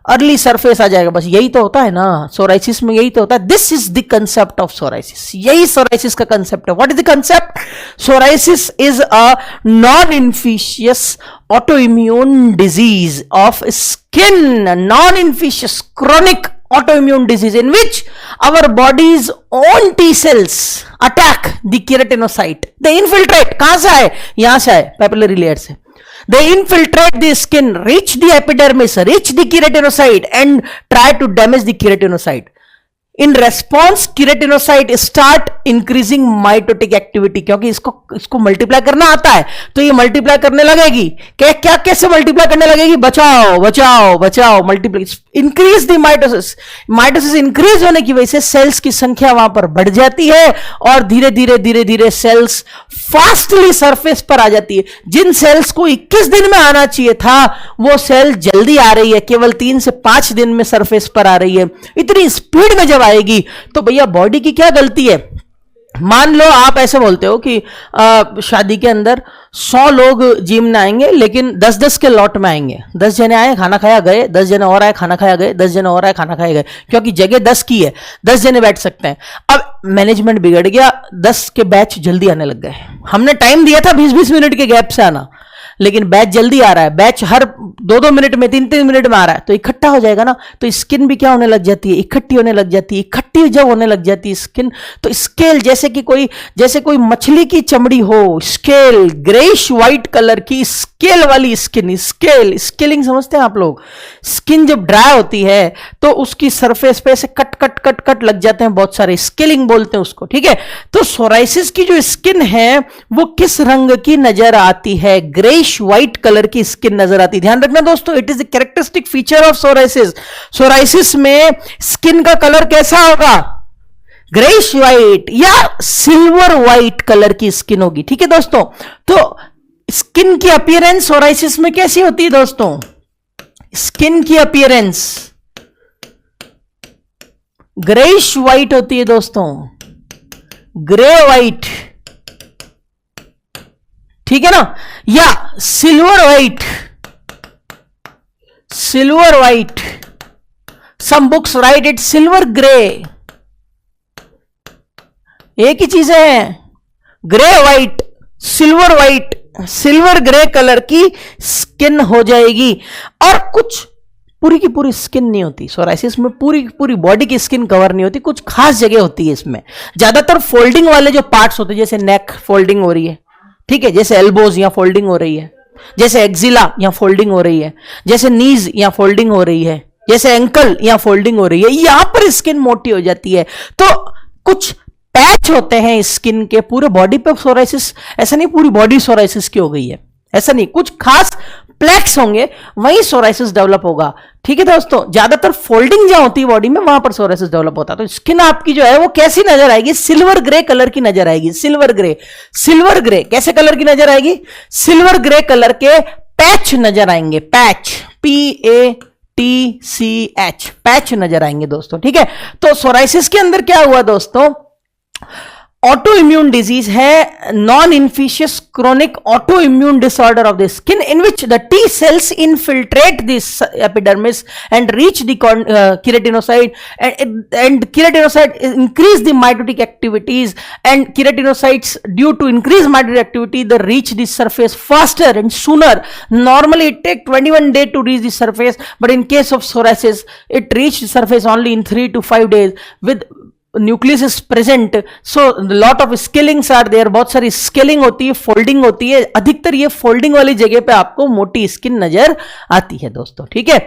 अर्ली सरफेस आ जाएगा। बस यही तो होता है ना सोराइसिस में, यही तो होता है। This is the concept of psoriasis, यही सोराइसिस का कंसेप्ट है। What is the concept? Psoriasis is a non infectious autoimmune disease of skin, non infectious chronic autoimmune disease in which our body's own T cells attack the keratinocyte. They infiltrate, कहां से आए? यहां से आए, papillary layer से। They infiltrate the skin, reach the epidermis, reach the keratinocyte and try to damage the keratinocyte. In response, keratinocyte start increasing mitotic activity, क्योंकि इसको मल्टीप्लाई करना आता है, तो ये मल्टीप्लाई करने लगेगी। क्या कैसे मल्टीप्लाई करने लगेगी? बचाओ बचाओ बचाओ, multiply, increase the mitosis. Mitosis increase होने की वजह से सेल्स की संख्या वहां पर बढ़ जाती है, और धीरे धीरे सेल्स फास्टली सरफेस पर आ जाती है। जिन सेल्स को 21 दिन में आना चाहिए था, वो सेल जल्दी आ रही है, केवल 3 से 5 दिन में सरफेस पर आ रही है। इतनी स्पीड में जब आएगी तो भैया बॉडी की क्या गलती है? मान लो आप ऐसे बोलते हो कि शादी के अंदर 100 लोग जिम में आएंगे, लेकिन 10-10 के लॉट में आएंगे। 10 जने आए, खाना खाया गए, 10 जने और आए, खाना खाया गए, 10 जने और आए, खाना खाया गए, क्योंकि जगह 10 की है, 10 जने बैठ सकते हैं। अब मैनेजमेंट बिगड़ गया, 10 के बैच जल्दी आने लग गए। हमने टाइम दिया था 20-20 मिनट के गैप से आना, लेकिन बैच जल्दी आ रहा है, बैच हर 2-2 मिनट में, 3-3 मिनट में आ रहा है, तो इकट्ठा हो जाएगा ना। तो स्किन भी क्या होने लग जाती है? इकट्ठी होने लग जाती है। इकट्ठी जब होने लग जाती है स्किन, तो स्केल, जैसे कोई मछली की चमड़ी हो, स्केल, ग्रेइश व्हाइट कलर की स्केल वाली स्किन, स्केलिंग समझते हैं आप लोग? स्किन जब ड्राई होती है तो उसकी सरफेस पे से कट लग जाते हैं बहुत सारे, स्केलिंग बोलते हैं उसको, ठीक है। तो सोराइसिस की जो स्किन है वो किस रंग की नजर आती है? ग्रेइश व्हाइट कलर की स्किन नजर आती है। ध्यान रखना दोस्तों, it is the characteristic feature of psoriasis. Psoriasis में स्किन का कलर कैसा होगा? ग्रेइश व्हाइट या सिल्वर व्हाइट कलर की स्किन होगी, ठीक है दोस्तों। तो स्किन की अपीयरेंस सोराइसिस में कैसी होती है दोस्तों? स्किन की अपीयरेंस ग्रेइश व्हाइट होती है दोस्तों, ग्रे व्हाइट, ठीक है ना, या silver white. Some books write it silver grey, एक ही चीज है, grey white, silver white, silver grey colour की स्किन हो जाएगी। और कुछ पूरी की पूरी स्किन नहीं होती सोराइसिस में, पूरी की पूरी बॉडी की स्किन कवर नहीं होती, कुछ खास जगह होती है इसमें। ज्यादातर फोल्डिंग वाले जो पार्ट्स होते हैं, जैसे नेक फोल्डिंग हो रही है, ठीक है, जैसे एल्बोज या फोल्डिंग हो रही है, जैसे एक्जिला या फोल्डिंग हो रही है, जैसे नीज या फोल्डिंग हो रही है, जैसे एंकल या फोल्डिंग हो रही है, यहां पर स्किन मोटी हो जाती है। तो कुछ पैच होते हैं स्किन के, पूरे बॉडी पे सोराइसिस, ऐसा नहीं पूरी बॉडी सोराइसिस की हो गई है, ऐसा नहीं, कुछ खास प्लेक्स होंगे वहीं सोराइसिस डेवलप होगा। ठीक है दोस्तों, ज्यादातर फोल्डिंग जहां होती है बॉडी में वहां पर सोराइसिस डेवलप होता है। तो स्किन आपकी जो है वो कैसी नजर आएगी? सिल्वर ग्रे कलर की नजर आएगी। सिल्वर ग्रे, सिल्वर ग्रे कैसे कलर की नजर आएगी? सिल्वर ग्रे कलर के पैच नजर आएंगे, पैच, PATCH, पैच नजर आएंगे दोस्तों। ठीक है, तो सोराइसिस के अंदर क्या हुआ दोस्तों? ऑटो इम्यून डिजीज है, non infectious chronic auto immune disorder of the skin in which the T cells infiltrate this epidermis and reach the keratinocyte and keratinocyte increase the mitotic activities, and keratinocytes due to increased mitotic activity they reach the surface faster and sooner. Normally it take 21 days to reach the surface, but in case of psoriasis it reach the surface only in 3 to 5 days with nucleus is present, so lot of scalings are there, बहुत सारी स्केलिंग होती है, फोल्डिंग होती है, अधिकतर ये फोल्डिंग वाली जगह पे आपको मोटी स्किन नजर आती है दोस्तों। ठीक है,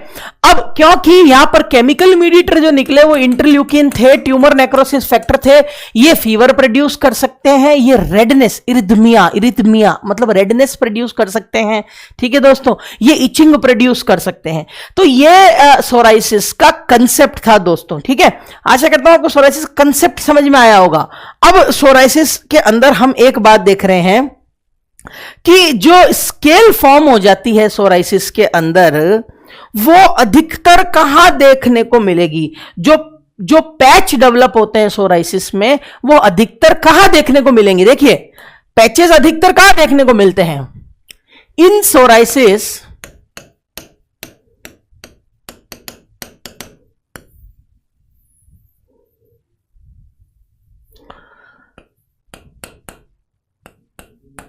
अब क्योंकि यहां पर केमिकल मीडिएटर जो निकले वो इंटरल्यूकिन थे, ट्यूमर नेक्रोसिस फैक्टर थे, ये फीवर प्रोड्यूस कर सकते हैं, ये रेडनेस, इरिथमिया मतलब रेडनेस प्रोड्यूस कर सकते हैं। ठीक है दोस्तों, ये इचिंग प्रोड्यूस कर सकते हैं। तो ये सोराइसिस का कंसेप्ट था दोस्तों। ठीक है, आशा करता हूं आपको सोराइसिस कंसेप्ट समझ में आया होगा। अब सोराइसिस के अंदर हम एक बात देख रहे हैं कि जो स्केल फॉर्म हो जाती है सोराइसिस के अंदर, वो अधिकतर कहां देखने को मिलेगी? जो पैच डेवलप होते हैं सोराइसिस में, वो अधिकतर कहां देखने को मिलेंगे? देखिए, पैचेस अधिकतर कहां देखने को मिलते हैं? In psoriasis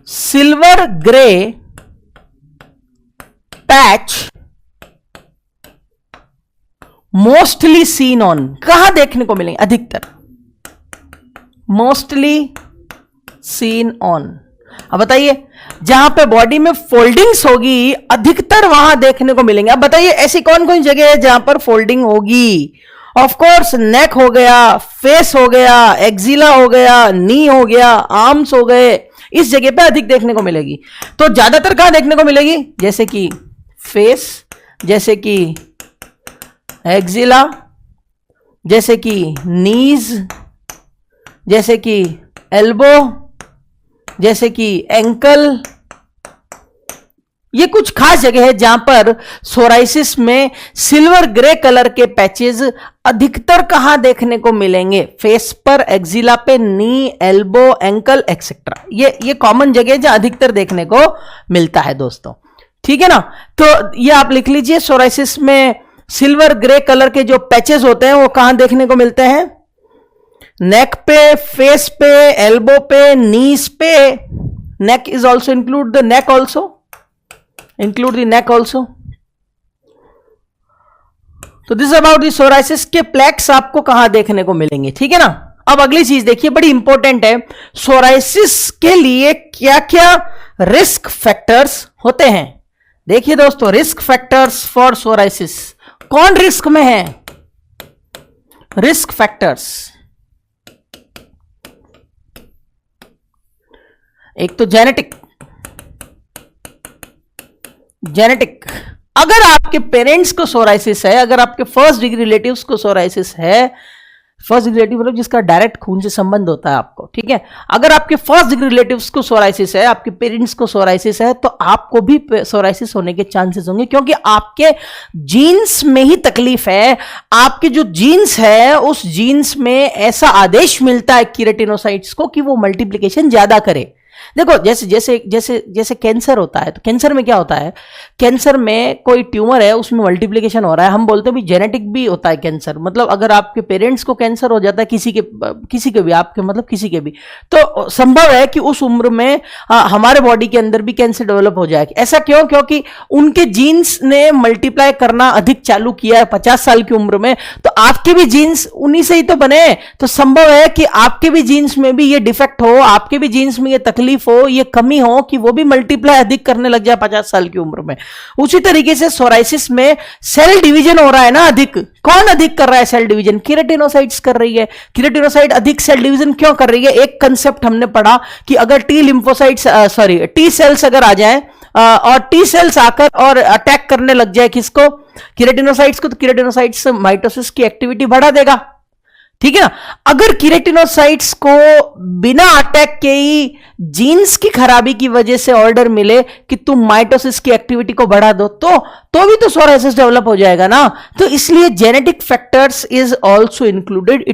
silver grey patch mostly seen on, कहां देखने को मिलेंगे? अधिकतर मोस्टली सीन ऑन। अब बताइए, जहां पे बॉडी में फोल्डिंग्स होगी अधिकतर वहां देखने को मिलेंगे। अब बताइए ऐसी कौन कौन जगह है जहां पर फोल्डिंग होगी? ऑफ कोर्स नेक हो गया, फेस हो गया, एक्जिला हो गया, नी हो गया, आर्म्स हो गए, इस जगह पे अधिक देखने को मिलेगी। तो ज्यादातर कहां देखने को मिलेगी? जैसे कि फेस, जैसे कि एक्जिला, जैसे कि नीज, जैसे कि एल्बो, जैसे कि एंकल। ये कुछ खास जगह है जहां पर सोराइसिस में सिल्वर ग्रे कलर के पैचेस अधिकतर कहां देखने को मिलेंगे? फेस पर, एक्जिला पे, नी, एल्बो, एंकल एक्सेट्रा। ये कॉमन जगह है जहां अधिकतर देखने को मिलता है दोस्तों। ठीक है ना, तो ये आप लिख लीजिए, सोराइसिस में सिल्वर ग्रे कलर के जो पैचेस होते हैं वो कहां देखने को मिलते हैं? नेक पे, फेस पे, एल्बो पे, नीज पे। Neck is also include the neck also, include the neck also. तो दिस अबाउट द सोराइसिस के प्लेक्स आपको कहां देखने को मिलेंगे। ठीक है ना, अब अगली चीज देखिए, बड़ी इंपॉर्टेंट है, सोराइसिस के लिए क्या क्या रिस्क फैक्टर्स होते हैं। देखिए दोस्तों, रिस्क फैक्टर्स फॉर सोराइसिस, कौन रिस्क में है? रिस्क फैक्टर्स, एक तो जेनेटिक, अगर आपके पेरेंट्स को सोराइसिस है, अगर आपके फर्स्ट डिग्री रिलेटिव्स को सोराइसिस है, फर्स्ट डिग्री रिलेटिव मतलब जिसका डायरेक्ट खून से संबंध होता है आपको, ठीक है, अगर आपके फर्स्ट डिग्री रिलेटिव्स को सोराइसिस है, आपके पेरेंट्स को सोराइसिस है, तो आपको भी सोराइसिस होने के चांसेस होंगे, क्योंकि आपके जीन्स में ही तकलीफ है। आपके जो जीन्स है उस जीन्स में ऐसा आदेश मिलता है कीरेटिनोसाइट्स को कि वो मल्टीप्लिकेशन ज्यादा करे। देखो जैसे जैसे जैसे जैसे कैंसर होता है, तो कैंसर में क्या होता है, कैंसर में कोई ट्यूमर है, उसमें मल्टीप्लिकेशन हो रहा है, हम बोलते हैं भी जेनेटिक भी होता है कैंसर, मतलब अगर आपके पेरेंट्स को कैंसर हो जाता है, किसी के भी, आपके मतलब किसी के भी, तो संभव है कि उस उम्र में हमारे बॉडी के अंदर भी कैंसर डेवलप हो जाएगा। ऐसा क्यों? क्योंकि उनके जीन्स ने मल्टीप्लाई करना अधिक चालू किया है 50 साल की उम्र में, तो आपके भी जीन्स उन्हीं से ही तो बने, तो संभव है कि आपके भी जीन्स में भी ये डिफेक्ट हो, आपके भी जीन्स में ये तकलीफ हो, ये कमी हो कि वो भी मल्टीप्लाई अधिक करने लग जाए 50 साल की उम्र में। उसी तरीके से सोराइसिस में सेल डिवीजन हो रहा है ना अधिक। कौन अधिक कर रहा है सेल डिवीजन? केराटिनोसाइट्स कर रही है। केराटिनोसाइट अधिक सेल डिवीजन क्यों कर रही है? एक कंसेप्ट हमने पढ़ा कि अगर टी सेल्स अगर आ जाए और टी सेल्स आकर और अटैक करने लग जाए किसको? केराटिनोसाइट्स को, तो केराटिनोसाइट्स माइटोसिस की एक्टिविटी बढ़ा देगा, ठीक है ना। अगर केराटिनोसाइट्स को बिना अटैक के ही जीन्स की खराबी की वजह से ऑर्डर मिले कि तुम माइटोसिस की एक्टिविटी को बढ़ा दो, तो भी तो सोराइसिस डेवलप हो जाएगा ना। तो इसलिए genetic factors is also included,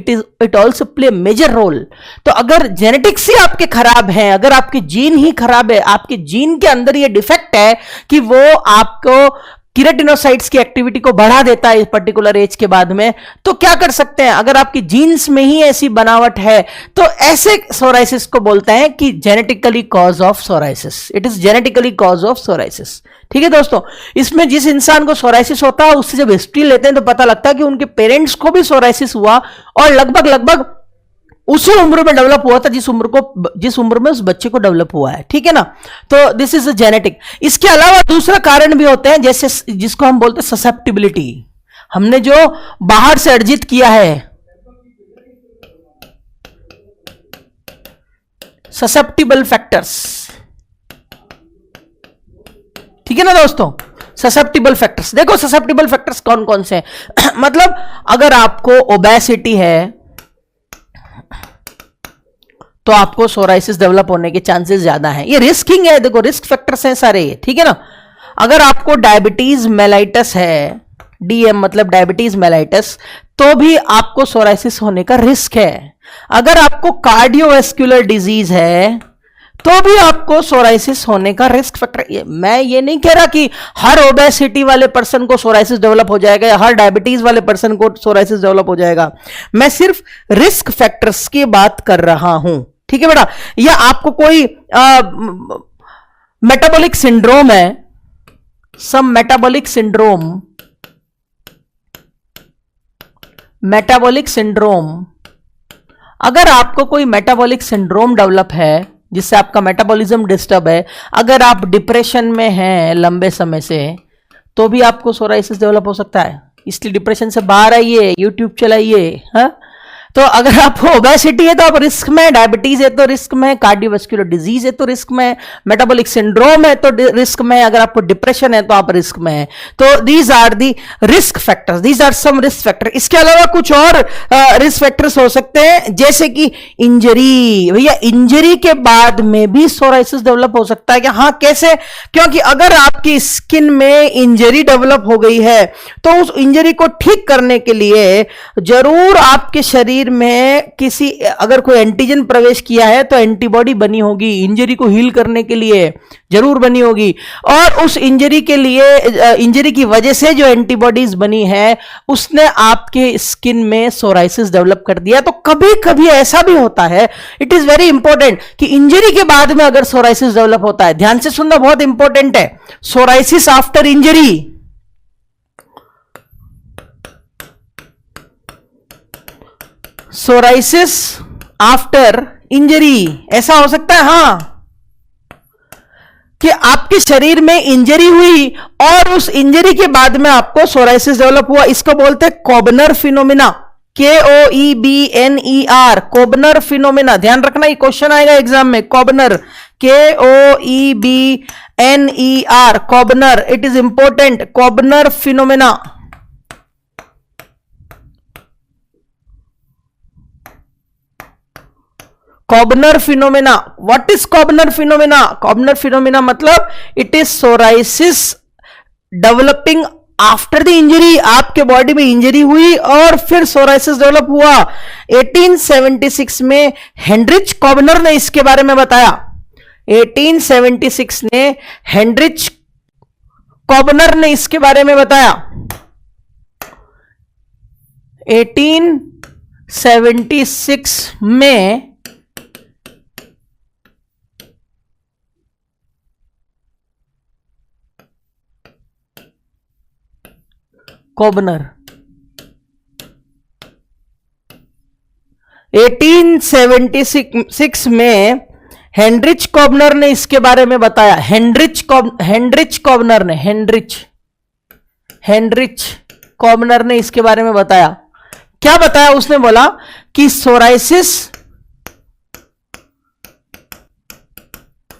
it also play major role. तो अगर जेनेटिक्स ही आपके खराब हैं, अगर आपके जीन ही खराब है, आपके जीन के अंदर ये डिफेक्ट है कि वो आपको केराटिनोसाइट्स की एक्टिविटी को बढ़ा देता है इस पर्टिकुलर एज के बाद में, तो क्या कर सकते हैं? अगर आपकी जीन्स में ही ऐसी बनावट है, तो ऐसे सोराइसिस को बोलते हैं कि genetically cause of psoriasis, it is genetically cause of psoriasis. ठीक है दोस्तों, इसमें जिस इंसान को सोराइसिस होता है उससे जब हिस्ट्री लेते हैं तो पता लगता है कि उनके पेरेंट्स को भी सोराइसिस हुआ और लगभग उसी उम्र में डेवलप हुआ था जिस उम्र में उस बच्चे को डेवलप हुआ है, ठीक है ना। तो दिस इज जेनेटिक। इसके अलावा दूसरा कारण भी होते हैं, जैसे जिसको हम बोलते हैं ससेप्टिबिलिटी। हमने जो बाहर से अर्जित किया है, ससेप्टिबल फैक्टर्स, ठीक है ना दोस्तों। ससेप्टिबल फैक्टर्स, देखो ससेप्टिबल फैक्टर्स कौन कौन से हैं मतलब अगर आपको ओबेसिटी है तो आपको सोराइसिस डेवलप होने के चांसेस ज्यादा हैं। ये रिस्किंग है, देखो रिस्क फैक्टर्स हैं सारे ये, ठीक है ना। अगर आपको डायबिटीज मेलाइटस है, डीएम मतलब डायबिटीज मेलाइटस, तो भी आपको सोराइसिस होने का रिस्क है। अगर आपको कार्डियोवैस्कुलर डिजीज है तो भी आपको सोराइसिस होने का रिस्क फैक्टर। मैं ये नहीं कह रहा कि हर ओबेसिटी वाले पर्सन को सोराइसिस डेवलप हो जाएगा या हर डायबिटीज वाले पर्सन को सोराइसिस डेवलप हो जाएगा, मैं सिर्फ रिस्क फैक्टर्स की बात कर रहा हूं, ठीक है बेटा। या आपको कोई मेटाबॉलिक सिंड्रोम है, सम मेटाबॉलिक सिंड्रोम, अगर आपको कोई मेटाबॉलिक सिंड्रोम डेवलप है जिससे आपका मेटाबॉलिज्म डिस्टर्ब है, अगर आप डिप्रेशन में हैं लंबे समय से, तो भी आपको सोराइसिस डेवलप हो सकता है। इसलिए डिप्रेशन से बाहर आइए, यूट्यूब चलाइए, हाँ। तो अगर आपको ओबेसिटी है तो आप रिस्क में, डायबिटीज है तो रिस्क में, कार्डियोवैस्कुलर डिजीज है तो रिस्क में, मेटाबॉलिक सिंड्रोम है तो रिस्क में, अगर आपको डिप्रेशन है तो आप रिस्क में है। तो these are the risk factors, these are some risk factor. इसके अलावा कुछ और रिस्क फैक्टर्स हो सकते हैं, जैसे कि इंजरी। भैया इंजरी के बाद में भी सोराइसिस डेवलप हो सकता है क्या? हाँ, कैसे? क्योंकि अगर आपकी स्किन में इंजरी डेवलप हो गई है तो उस इंजरी को ठीक करने के लिए जरूर आपके शरीर में किसी अगर कोई एंटीजन प्रवेश किया है तो एंटीबॉडी बनी होगी, इंजरी को हील करने के लिए जरूर बनी होगी। और उस इंजरी के लिए, इंजरी की वजह से जो एंटीबॉडीज बनी है उसने आपके स्किन में सोराइसिस डेवलप कर दिया। तो कभी कभी ऐसा भी होता है, इट इज वेरी इंपॉर्टेंट, कि इंजरी के बाद में अगर सोराइसिस डेवलप होता है, ध्यान से सुनना बहुत इंपॉर्टेंट है, psoriasis after injury. Psoriasis after injury ऐसा हो सकता है, हां, कि आपके शरीर में इंजरी हुई और उस इंजरी के बाद में आपको सोराइसिस डेवलप हुआ। इसको बोलते हैं Koebner phenomena, KOEBNER, Koebner phenomena. ध्यान रखना, ये क्वेश्चन आएगा एग्जाम में, Koebner, KOEBNER, Koebner, it is important, Koebner phenomena. Koebner phenomena, what is Koebner phenomena? Koebner phenomena मतलब it is psoriasis developing after the injury. आपके बॉडी में इंजरी हुई और फिर सोराइसिस डेवलप हुआ। 1876 में हेनरिच कॉबनर ने इसके बारे में बताया। 1876 ने हेनरिच कॉबनर ने इसके बारे में बताया। 1876 में कॉबनर 1876 में हेनरिच कॉबनर ने इसके बारे में बताया। हेनरिच कॉबनर ने इसके बारे में बताया। क्या बताया उसने? बोला कि सोराइसिस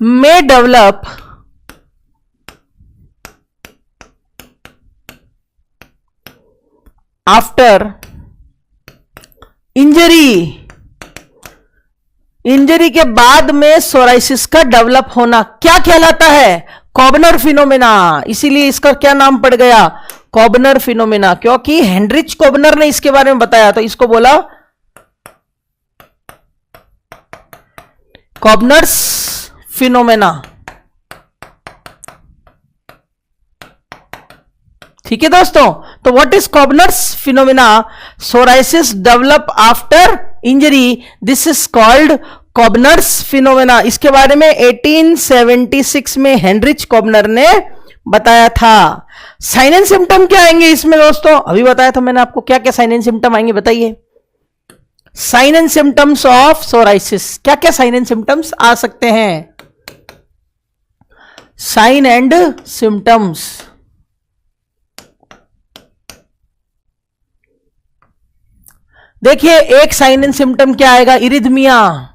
में डेवलप आफ्टर इंजरी के बाद में सोराइसिस का डेवलप होना क्या कहलाता है? कॉबनर फिनोमेना। इसीलिए इसका क्या नाम पड़ गया? कॉबनर फिनोमेना, क्योंकि हेनरिच कॉबनर ने इसके बारे में बताया, तो इसको बोला कॉबनर्स फिनोमेना। ठीक है दोस्तों, तो what is Koebner's phenomena? Psoriasis develop after injury, this is called Koebner's phenomena. इसके बारे में 1876 में हेनरिच कॉबनर ने बताया था। साइन एंड सिम्टम क्या आएंगे इसमें दोस्तों? अभी बताया था मैंने आपको क्या क्या साइन एंड सिम्टम आएंगे, बताइए। Sign and symptoms of psoriasis, क्या क्या साइन एंड सिम्टम्स आ सकते हैं? साइन एंड सिम्टम्स, देखिए एक साइन एंड सिम्टम क्या आएगा? इरिथमिया,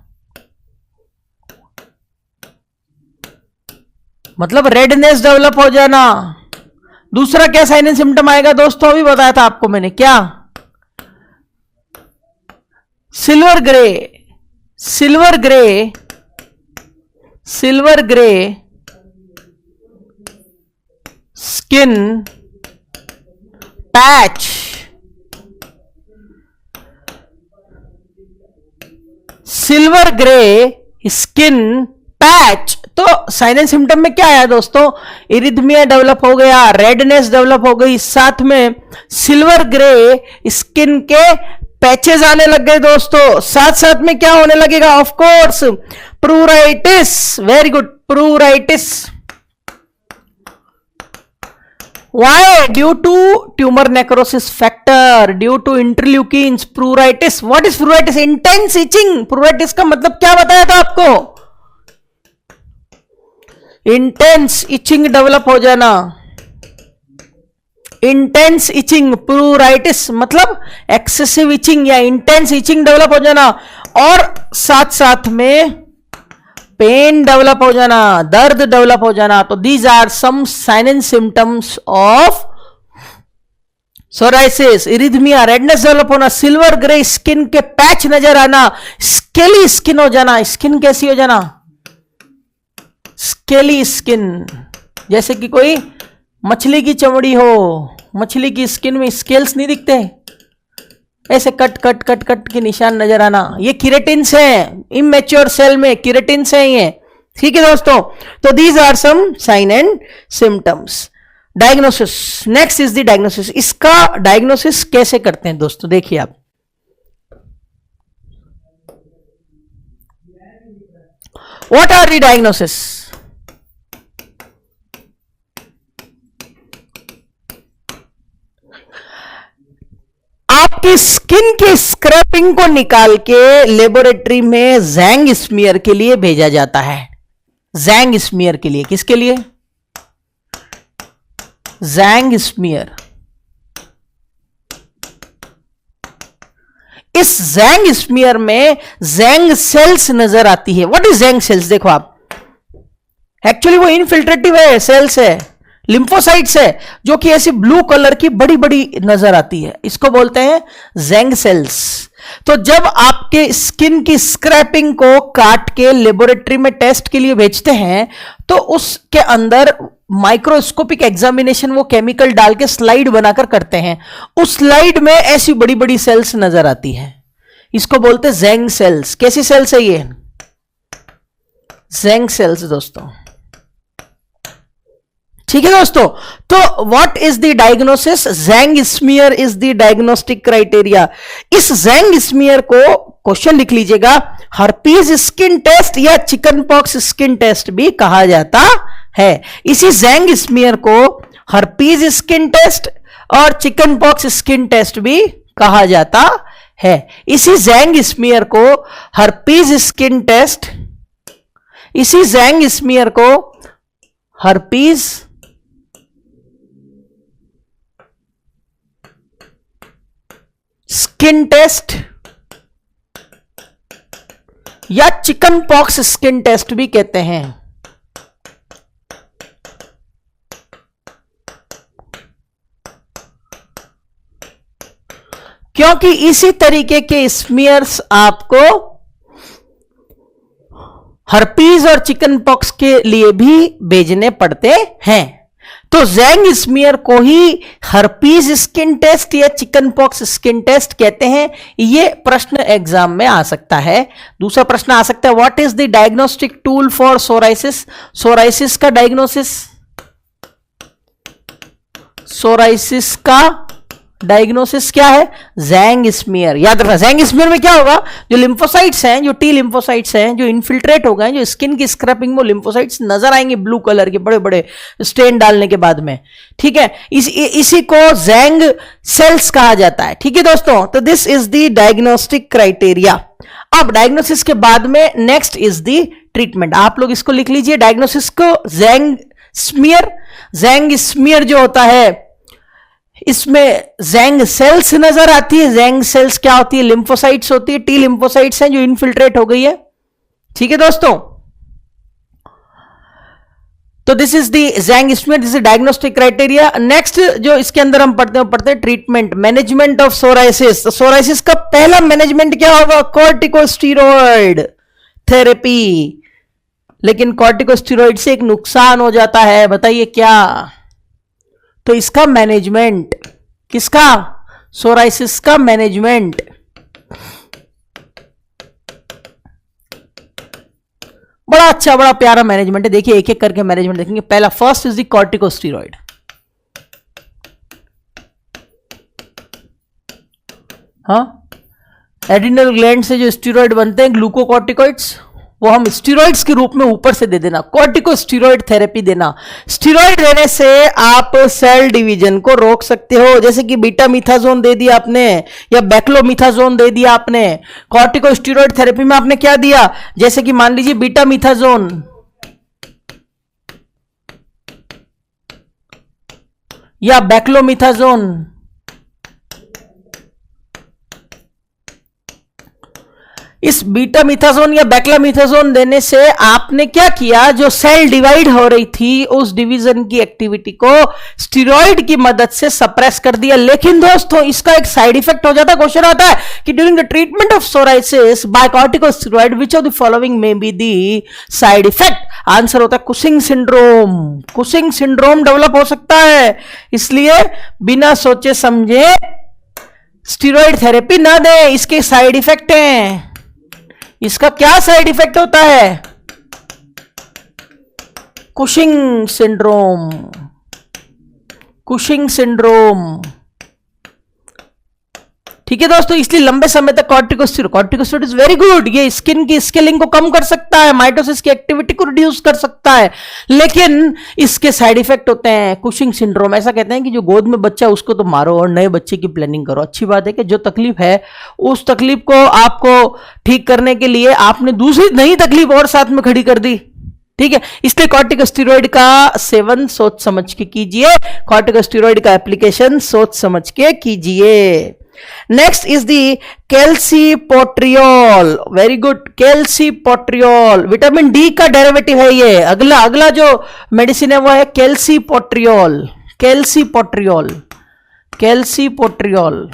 मतलब रेडनेस डेवलप हो जाना। दूसरा क्या साइन एंड सिम्टम आएगा दोस्तों? अभी बताया था आपको मैंने, क्या? Silver grey skin patch, silver grey skin patch. तो साइन एंड सिम्टम में क्या आया दोस्तों? इरिथमिया डेवलप हो गया, रेडनेस डेवलप हो गई, साथ में सिल्वर ग्रे स्किन के पैचेस आने लग गए दोस्तों। साथ साथ में क्या होने लगेगा? Of course pruritus. Very good, pruritus. Why? Due to tumor necrosis factor, due to interleukins, pruritus. What is pruritus? Intense itching. Pruritus का मतलब क्या बताया था आपको? इंटेंस इचिंग डेवलप हो जाना, इंटेंस इचिंग। प्रूराइटिस मतलब एक्सेसिव इचिंग या इंटेंस इचिंग डेवलप हो जाना, और साथ साथ में पेन डेवलप हो जाना, दर्द डेवलप हो जाना। तो these are some sign and symptoms of psoriasis. Erythema, redness develop होना, सिल्वर ग्रे स्किन के पैच नजर आना, स्केली स्किन हो जाना। स्किन कैसी हो जाना? स्केली स्किन, जैसे कि कोई मछली की चमड़ी हो। मछली की स्किन में स्केल्स नहीं दिखते, ऐसे कट कट कट कट के निशान नजर आना, ये किरेटिन्स हैं। इमेच्योर सेल में किरेटिन्स हैं ये। ठीक है दोस्तों, तो these are some sign and symptoms. Diagnosis, next is the diagnosis. इसका डायग्नोसिस कैसे करते हैं दोस्तों? देखिए आप, व्हाट आर द डायग्नोसिस? आपकी स्किन की स्क्रैपिंग को निकाल के लेबोरेटरी में जैंग स्मीयर के लिए भेजा जाता है। जैंग स्मीयर के लिए, किसके लिए? Tzanck smear. इस जैंग स्मीयर में जैंग सेल्स नजर आती है। What is Tzanck cells? देखो आप, एक्चुअली वो इनफिल्ट्रेटिव है, सेल्स है, लिम्फोसाइट्स है, जो कि ऐसी ब्लू कलर की बड़ी बड़ी नजर आती है। इसको बोलते हैं जैंग सेल्स। तो जब आपके स्किन की स्क्रैपिंग को काट के लेबोरेटरी में टेस्ट के लिए भेजते हैं, तो उसके अंदर माइक्रोस्कोपिक एग्जामिनेशन वो केमिकल डाल के स्लाइड बनाकर करते हैं। उस स्लाइड में ऐसी बड़ी बड़ी सेल्स नजर आती है, इसको बोलते हैं जैंग सेल्स। कैसी सेल्स है ये? ज़ैंग सेल्स दोस्तों। ठीक है दोस्तों, तो what is the diagnosis? Zhang smear is the diagnostic criteria. इस ज़ैंग स्मीयर को क्वेश्चन लिख लीजिएगा, हर्पीज स्किन टेस्ट या चिकन पॉक्स स्किन टेस्ट भी कहा जाता है। इसी ज़ैंग स्मीयर को हर्पीज स्किन टेस्ट और चिकन पॉक्स स्किन टेस्ट भी कहा जाता है। इसी ज़ैंग स्मीयर को हर्पीज स्किन टेस्ट, इसी ज़ैंग स्मीयर को हर्पीज स्किन टेस्ट या चिकन पॉक्स स्किन टेस्ट भी कहते हैं। क्योंकि इसी तरीके के स्मीयर्स आपको हर्पीज और चिकन पॉक्स के लिए भी भेजने पड़ते हैं। तो ज़ैंग स्मीयर को ही हर्पीज स्किन टेस्ट या चिकन पॉक्स स्किन टेस्ट कहते हैं। ये प्रश्न एग्जाम में आ सकता है। दूसरा प्रश्न आ सकता है, what is the diagnostic tool for psoriasis? Psoriasis का डायग्नोसिस, सोराइसिस का डायग्नोसिस क्या है? Zhang smear. याद रखना, ज़ैंग स्मीयर में क्या होगा, जो लिम्फोसाइट्स हैं, जो टी लिम्फोसाइट्स हैं, जो इन्फिल्ट्रेट हो गए, जो स्किन की स्क्रैपिंग में लिम्फोसाइट्स नजर आएंगे ब्लू कलर के बड़े बड़े स्टेन डालने के बाद में। ठीक है, इसी को ज़ैंग सेल्स कहा जाता है। ठीक है दोस्तों, तो this is the diagnostic criteria. अब डायग्नोसिस के बाद में नेक्स्ट इज द ट्रीटमेंट। आप लोग इसको लिख लीजिए, डायग्नोसिस को ज़ैंग स्मीयर। ज़ैंग स्मीयर जो होता है, इसमें ज़ैंग सेल्स नजर आती है। ज़ैंग सेल्स क्या होती है? लिम्फोसाइट्स होती है, टी लिम्फोसाइट्स हैं जो इन्फिल्ट्रेट हो गई है। ठीक है दोस्तों, तो this is the Zhang smear, this is diagnostic criteria. Next जो इसके अंदर हम पढ़ते हैं treatment, management of psoriasis. Psoriasis का पहला मैनेजमेंट क्या होगा? Corticosteroid therapy. लेकिन कॉर्टिकोस्टेरॉइड से एक नुकसान हो जाता है, बताइए क्या? तो इसका मैनेजमेंट, किसका? सोराइसिस का मैनेजमेंट बड़ा अच्छा, बड़ा प्यारा मैनेजमेंट है। देखिए एक एक करके मैनेजमेंट देखेंगे। पहला, फर्स्ट इज द कॉर्टिकोस्टेरॉइड। हाँ, एड्रिनल ग्लैंड से जो स्टेरॉइड बनते हैं, ग्लूकोकॉर्टिकॉइड्स, वो हम स्टेरॉइड्स के रूप में ऊपर से दे देना, कॉर्टिकोस्टेरॉइड थेरेपी देना। स्टेरॉइड देने से आप सेल डिवीजन को रोक सकते हो, जैसे कि बीटामिथाजोन दे दिया आपने या बैक्लोमिथाजोन दे दिया आपने। कॉर्टिकोस्टेरॉइड थेरेपी में आपने क्या दिया? जैसे कि मान लीजिए बीटामिथाजोन या बैक्लोमिथाजोन। इस बीटामिथाजोन या बैक्लामिथाजोन देने से आपने क्या किया? जो सेल डिवाइड हो रही थी, उस डिवीजन की एक्टिविटी को स्टेरॉइड की मदद से सप्रेस कर दिया। लेकिन दोस्तों इसका एक साइड इफेक्ट हो जाता है। क्वेश्चन आता है कि during the treatment of psoriasis by corticosteroid which of the following may be the side effect? Answer होता है Cushing syndrome. Cushing syndrome develop हो सकता है, इसलिए बिना सोचे समझे स्टेरॉइड थेरेपी ना दें। इसके साइड इफेक्ट हैं। इसका क्या साइड इफेक्ट होता है? Cushing syndrome. Cushing syndrome. ठीक है दोस्तों, इसलिए लंबे समय तक कॉर्टिकोस्टेरॉइड इज वेरी गुड। ये स्किन की स्केलिंग को कम कर सकता है, माइटोसिस की एक्टिविटी को रिड्यूस कर सकता है, लेकिन इसके साइड इफेक्ट होते हैं। कुशिंग सिंड्रोम, ऐसा कहते हैं कि जो गोद में बच्चा उसको तो मारो और नए बच्चे की प्लानिंग करो। अच्छी बात है कि जो तकलीफ है उस तकलीफ को आपको ठीक करने के लिए आपने दूसरी नई तकलीफ और साथ में खड़ी कर दी। ठीक है, इसलिए कॉर्टिकोस्टेरॉइड का सेवन सोच समझ के कीजिए, कॉर्टिकोस्टेरॉइड का एप्लीकेशन सोच समझ के कीजिए। Next is the calcipotriol. Very good, calcipotriol vitamin D का डेरिवेटिव है ये। अगला जो मेडिसिन है वो है कैल्सीपोट्रियोल। कैल्सीपोट्रियोल, कैल्सीपोट्रियोल।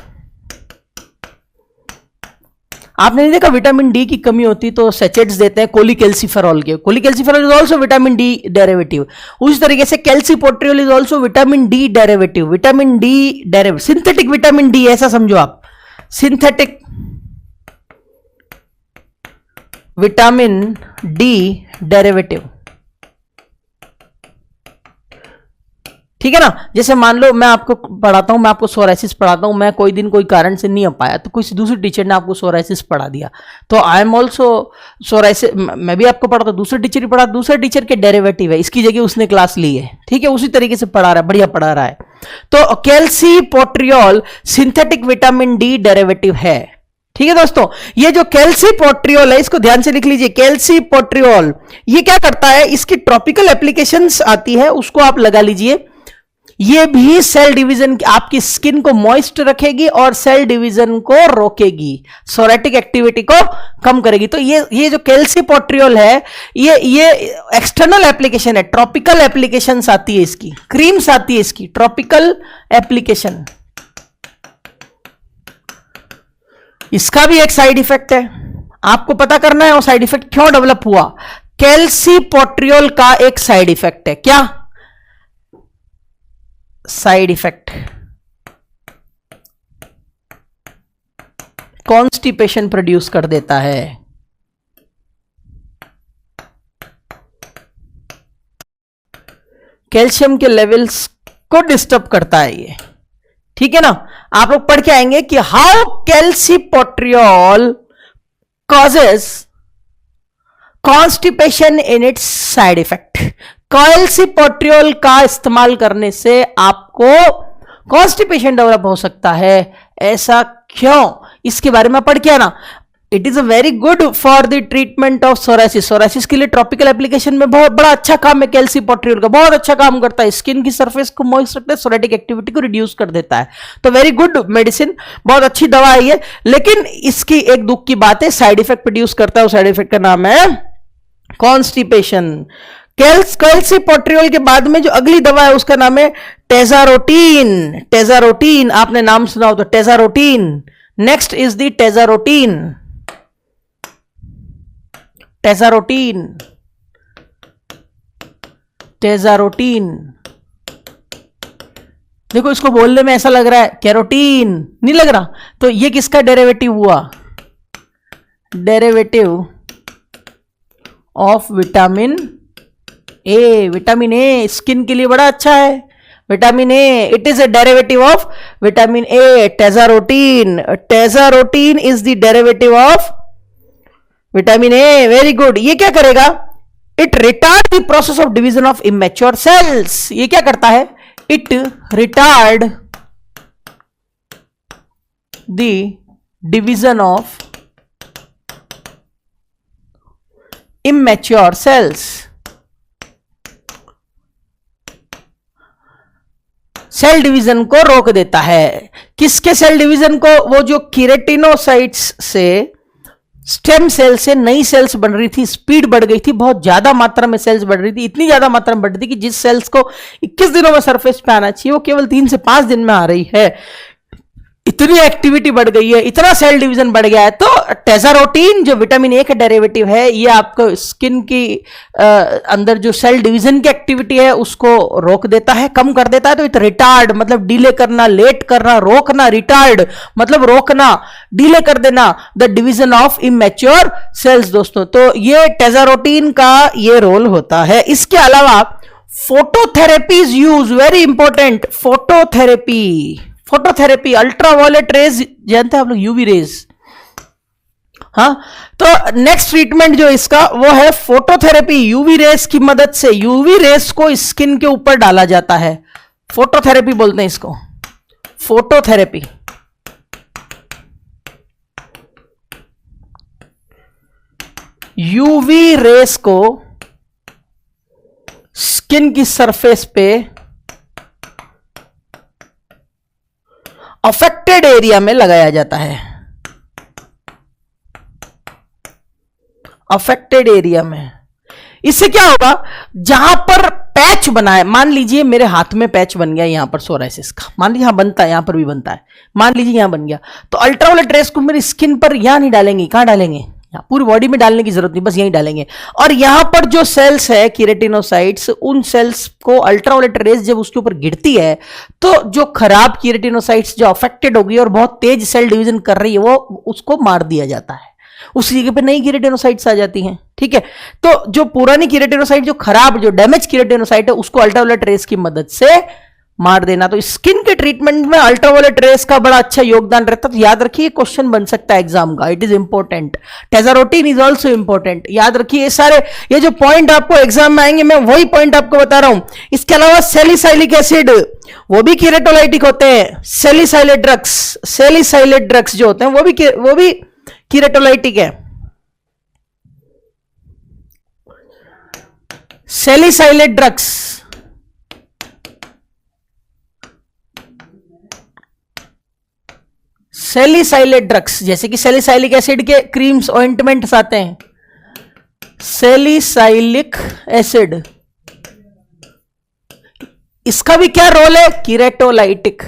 आपने नहीं देखा विटामिन डी की कमी होती तो सेचेट्स देते हैं कोलिकैल्सिफेरॉल के। Cholecalciferol is also vitamin D derivative. उसी तरीके से calcipotriol is also vitamin D derivative. Vitamin D derivative, synthetic vitamin D, ऐसा समझो आप, सिंथेटिक विटामिन डी डेरिवेटिव, ठीक है ना। जैसे मान लो मैं आपको पढ़ाता हूं, मैं आपको सोराइसिस पढ़ाता हूं, मैं कोई दिन कोई कारण से नहीं आ पाया तो किसी दूसरी टीचर ने आपको सोराइसिस पढ़ा दिया, तो आई एम ऑल्सो सोराइसिस, मैं भी आपको पढ़ाता हूं, दूसरे टीचर ही पढ़ा, दूसरे टीचर के डेरिवेटिव है, इसकी जगह उसने क्लास ली है, ठीक है, उसी तरीके से पढ़ा रहा है, बढ़िया पढ़ा रहा है। तो कैल्सीपोट्रियोल सिंथेटिक विटामिन डी डेरिवेटिव है, ठीक है दोस्तों। ये जो कैल्सीपोट्रियोल है इसको ध्यान से लिख लीजिए, कैल्सीपोट्रियोल ये क्या करता है, इसकी ट्रॉपिकल एप्लीकेशंस आती है, उसको आप लगा लीजिए। ये भी सेल डिवीजन, आपकी स्किन को मॉइस्ट रखेगी और सेल डिवीजन को रोकेगी, सोरेटिक एक्टिविटी को कम करेगी। तो ये जो कैल्सीपोट्रियोल है ये एक्सटर्नल एप्लीकेशन है, ट्रॉपिकल एप्लीकेशंस आती है इसकी, क्रीम्स आती है इसकी, ट्रॉपिकल एप्लीकेशन। इसका भी एक साइड इफेक्ट है, आपको पता करना है वो साइड इफेक्ट क्यों डेवलप हुआ। कैल्सीपोट्रियोल का एक साइड इफेक्ट है, क्या साइड इफेक्ट, कॉन्स्टिपेशन प्रोड्यूस कर देता है। कैल्शियम के लेवल्स को डिस्टर्ब करता है ये, ठीक है ना। आप लोग पढ़ के आएंगे कि how calcipotriol causes constipation in its side effect. Calcipotriol का इस्तेमाल करने से आपको कॉन्स्टिपेशन डेवलप हो सकता है, ऐसा क्यों, इसके बारे में पढ़ के आना। It is a very good for the treatment of psoriasis, psoriasis के लिए ट्रॉपिकल एप्लीकेशन में बहुत बड़ा अच्छा काम है कैल्सीपोट्रियोल का, बहुत अच्छा काम करता है, स्किन की सरफेस को मॉइस्ट रखता है, सोरेटिक एक्टिविटी को रिड्यूस कर देता है। तो वेरी गुड मेडिसिन, बहुत अच्छी दवा है ये, लेकिन इसकी एक दुख की बात है, साइड इफेक्ट प्रोड्यूस करता है, साइड इफेक्ट का नाम है कॉन्स्टिपेशन। कैल्सीपोट्रियोल के बाद में जो अगली दवा है उसका नाम है टेजारोटीन। टेजारोटीन आपने नाम सुना हो तो tazarotene. Next is the tazarotene. Tazarotene, tazarotene, देखो इसको बोलने में ऐसा लग रहा है कैरोटीन, नहीं लग रहा, तो ये किसका डेरिवेटिव हुआ, derivative of vitamin A. Vitamin A skin के लिए बड़ा अच्छा है, vitamin A, it is a derivative of vitamin A, tazarotene. Tazarotene is the derivative of vitamin A, very good. ये क्या करेगा, it retard the process of division of immature cells. ये क्या करता है, it retard the division of immature cells. Cell division को रोक देता है। किसके सेल डिवीजन को, वो जो कीरेटिनोसाइट्स से स्टेम सेल से नई सेल्स बन रही थी, स्पीड बढ़ गई थी, बहुत ज्यादा मात्रा में सेल्स बढ़ रही थी, इतनी ज्यादा मात्रा में बढ़ रही थी कि जिस सेल्स को 21 दिनों में सरफेस पे आना चाहिए वो केवल 3 से 5 दिन में आ रही है। इतनी एक्टिविटी बढ़ गई है, इतना सेल डिवीजन बढ़ गया है। तो टेजारोटीन जो विटामिन ए का डेरिवेटिव है, ये आपको स्किन की अंदर जो सेल डिवीजन की एक्टिविटी है उसको रोक देता है, कम कर देता है। तो इट रिटार्ड मतलब डिले करना, लेट करना, रोकना, रिटार्ड मतलब रोकना, डिले कर देना the division of immature cells दोस्तों। तो ये टेजारोटीन का ये रोल होता है। इसके अलावा phototherapy is use, very important, phototherapy. Phototherapy, ultraviolet rays जानते हैं आप लोग, यूवी रेज, हाँ। तो नेक्स्ट ट्रीटमेंट जो इसका वो है फोटोथेरेपी। यूवी रेज की मदद से, यूवी रेज को स्किन के ऊपर डाला जाता है, फोटोथेरेपी बोलते हैं इसको, फोटोथेरेपी। यूवी रेज को स्किन की सरफेस पे अफेक्टेड एरिया में लगाया जाता है, अफेक्टेड एरिया में। इससे क्या होगा, जहां पर पैच बना है, मान लीजिए मेरे हाथ में पैच बन गया यहां पर सोराइसिस का, मान लीजिए यहां बनता है, यहां पर भी बनता है, मान लीजिए यहां बन गया, तो अल्ट्रावायलेट रेज को मेरी स्किन पर यहां नहीं डालेंगे, कहां डालेंगे, पूरी बॉडी में डालने की जरूरत नहीं, बस यहीं डालेंगे। और यहां पर जो सेल्स है कीरेटिनोसाइट्स, उन सेल्स को अल्ट्रावायलेट रेज जब उसके ऊपर गिरती है तो जो खराब कीरेटिनोसाइट्स जो अफेक्टेड होगी और बहुत तेज सेल डिवीजन कर रही है वो उसको मार दिया जाता है। उसी जगह पे नई कीरेटिनोसाइट्स आ जाती हैं। ठीक है, तो जो पुरानी कीरेटिनोसाइट, जो खराब, जो डैमेज कीरेटिनोसाइट है, उसको अल्ट्रावायलेट रेस की मदद से मार देना। तो स्किन के ट्रीटमेंट में अल्ट्रावायलेट रेस का बड़ा अच्छा योगदान रहता है। तो याद रखिए, क्वेश्चन बन सकता है एग्जाम का, it is important. Tazarotene is also important. याद रखिए ये सारे, ये जो पॉइंट आपको एग्जाम में आएंगे, मैं वही पॉइंट आपको बता रहा हूं। इसके अलावा सैलिसाइलिक एसिड, वो भी कीरेटोलाइटिक होते हैं। सैलिसाइलेट ड्रग्स जो होते हैं वो भी कीरेटोलाइटिक है। सैलिसाइलेट ड्रग्स, सैलिसाइलेट ड्रग्स, जैसे कि सैलिसाइलिक एसिड के क्रीम्स, ऑइंटमेंट्स आते हैं। सैलिसाइलिक एसिड, इसका भी क्या रोल है? कीरेटोलाइटिक।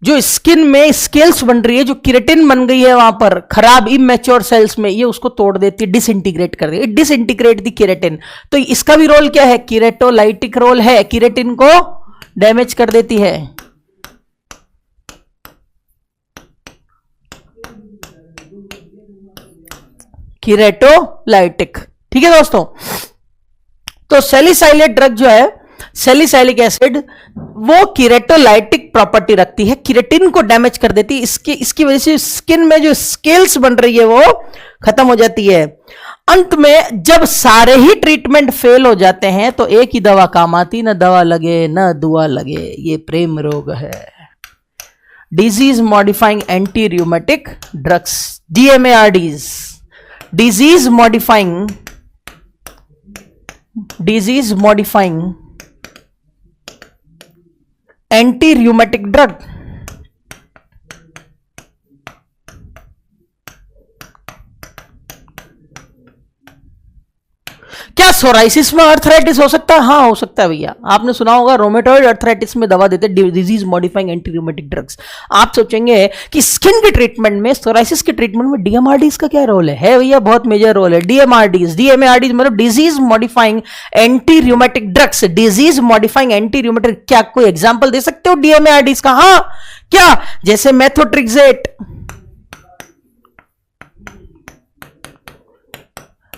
जो स्किन में स्केल्स बन रही है, जो किरेटिन बन गई है वहां पर खराब इमेच्योर सेल्स में, ये उसको तोड़ देती है, डिसइंटीग्रेट कर देती है, डिसइंटीग्रेट दी किरेटिन। तो इसका भी रोल क्या है? कीरेटोलाइटिक रोल है, किरेटिन को डैमेज कर देती है। कीरेटोलाइटिक। ठीक है दोस्तों, तो सैलिसाइलेट ड्रग जो है, सैलिसाइलिक एसिड, वो कीरेटोलाइटिक प्रॉपर्टी रखती है, किरेटिन को डैमेज कर देती है। इसकी वजह से स्किन में जो स्केल्स बन रही है वो खत्म हो जाती है। अंत में जब सारे ही ट्रीटमेंट फेल हो जाते हैं तो एक ही दवा काम आती, न दवा लगे न दुआ लगे, ये प्रेम रोग है। Disease modifying anti rheumatic drugs, DMARDs, disease modifying anti rheumatic drug. क्या सोराइसिस में अर्थराइटिस हो सकता है? हाँ, हो सकता है भैया। आपने सुना होगा रोमेटॉइड अर्थराइटिस में दवा देते disease modifying anti rheumatic drugs. आप सोचेंगे कि स्किन के ट्रीटमेंट में, सोराइसिस के ट्रीटमेंट में DMARDs का क्या रोल है भैया? बहुत मेजर रोल है। DMARDs मतलब disease modifying anti rheumatic drugs. Disease modifying anti rheumatic, क्या कोई एग्जाम्पल दे सकते हो DMARDs का? हाँ, क्या? जैसे मेथोट्रिक्सेट।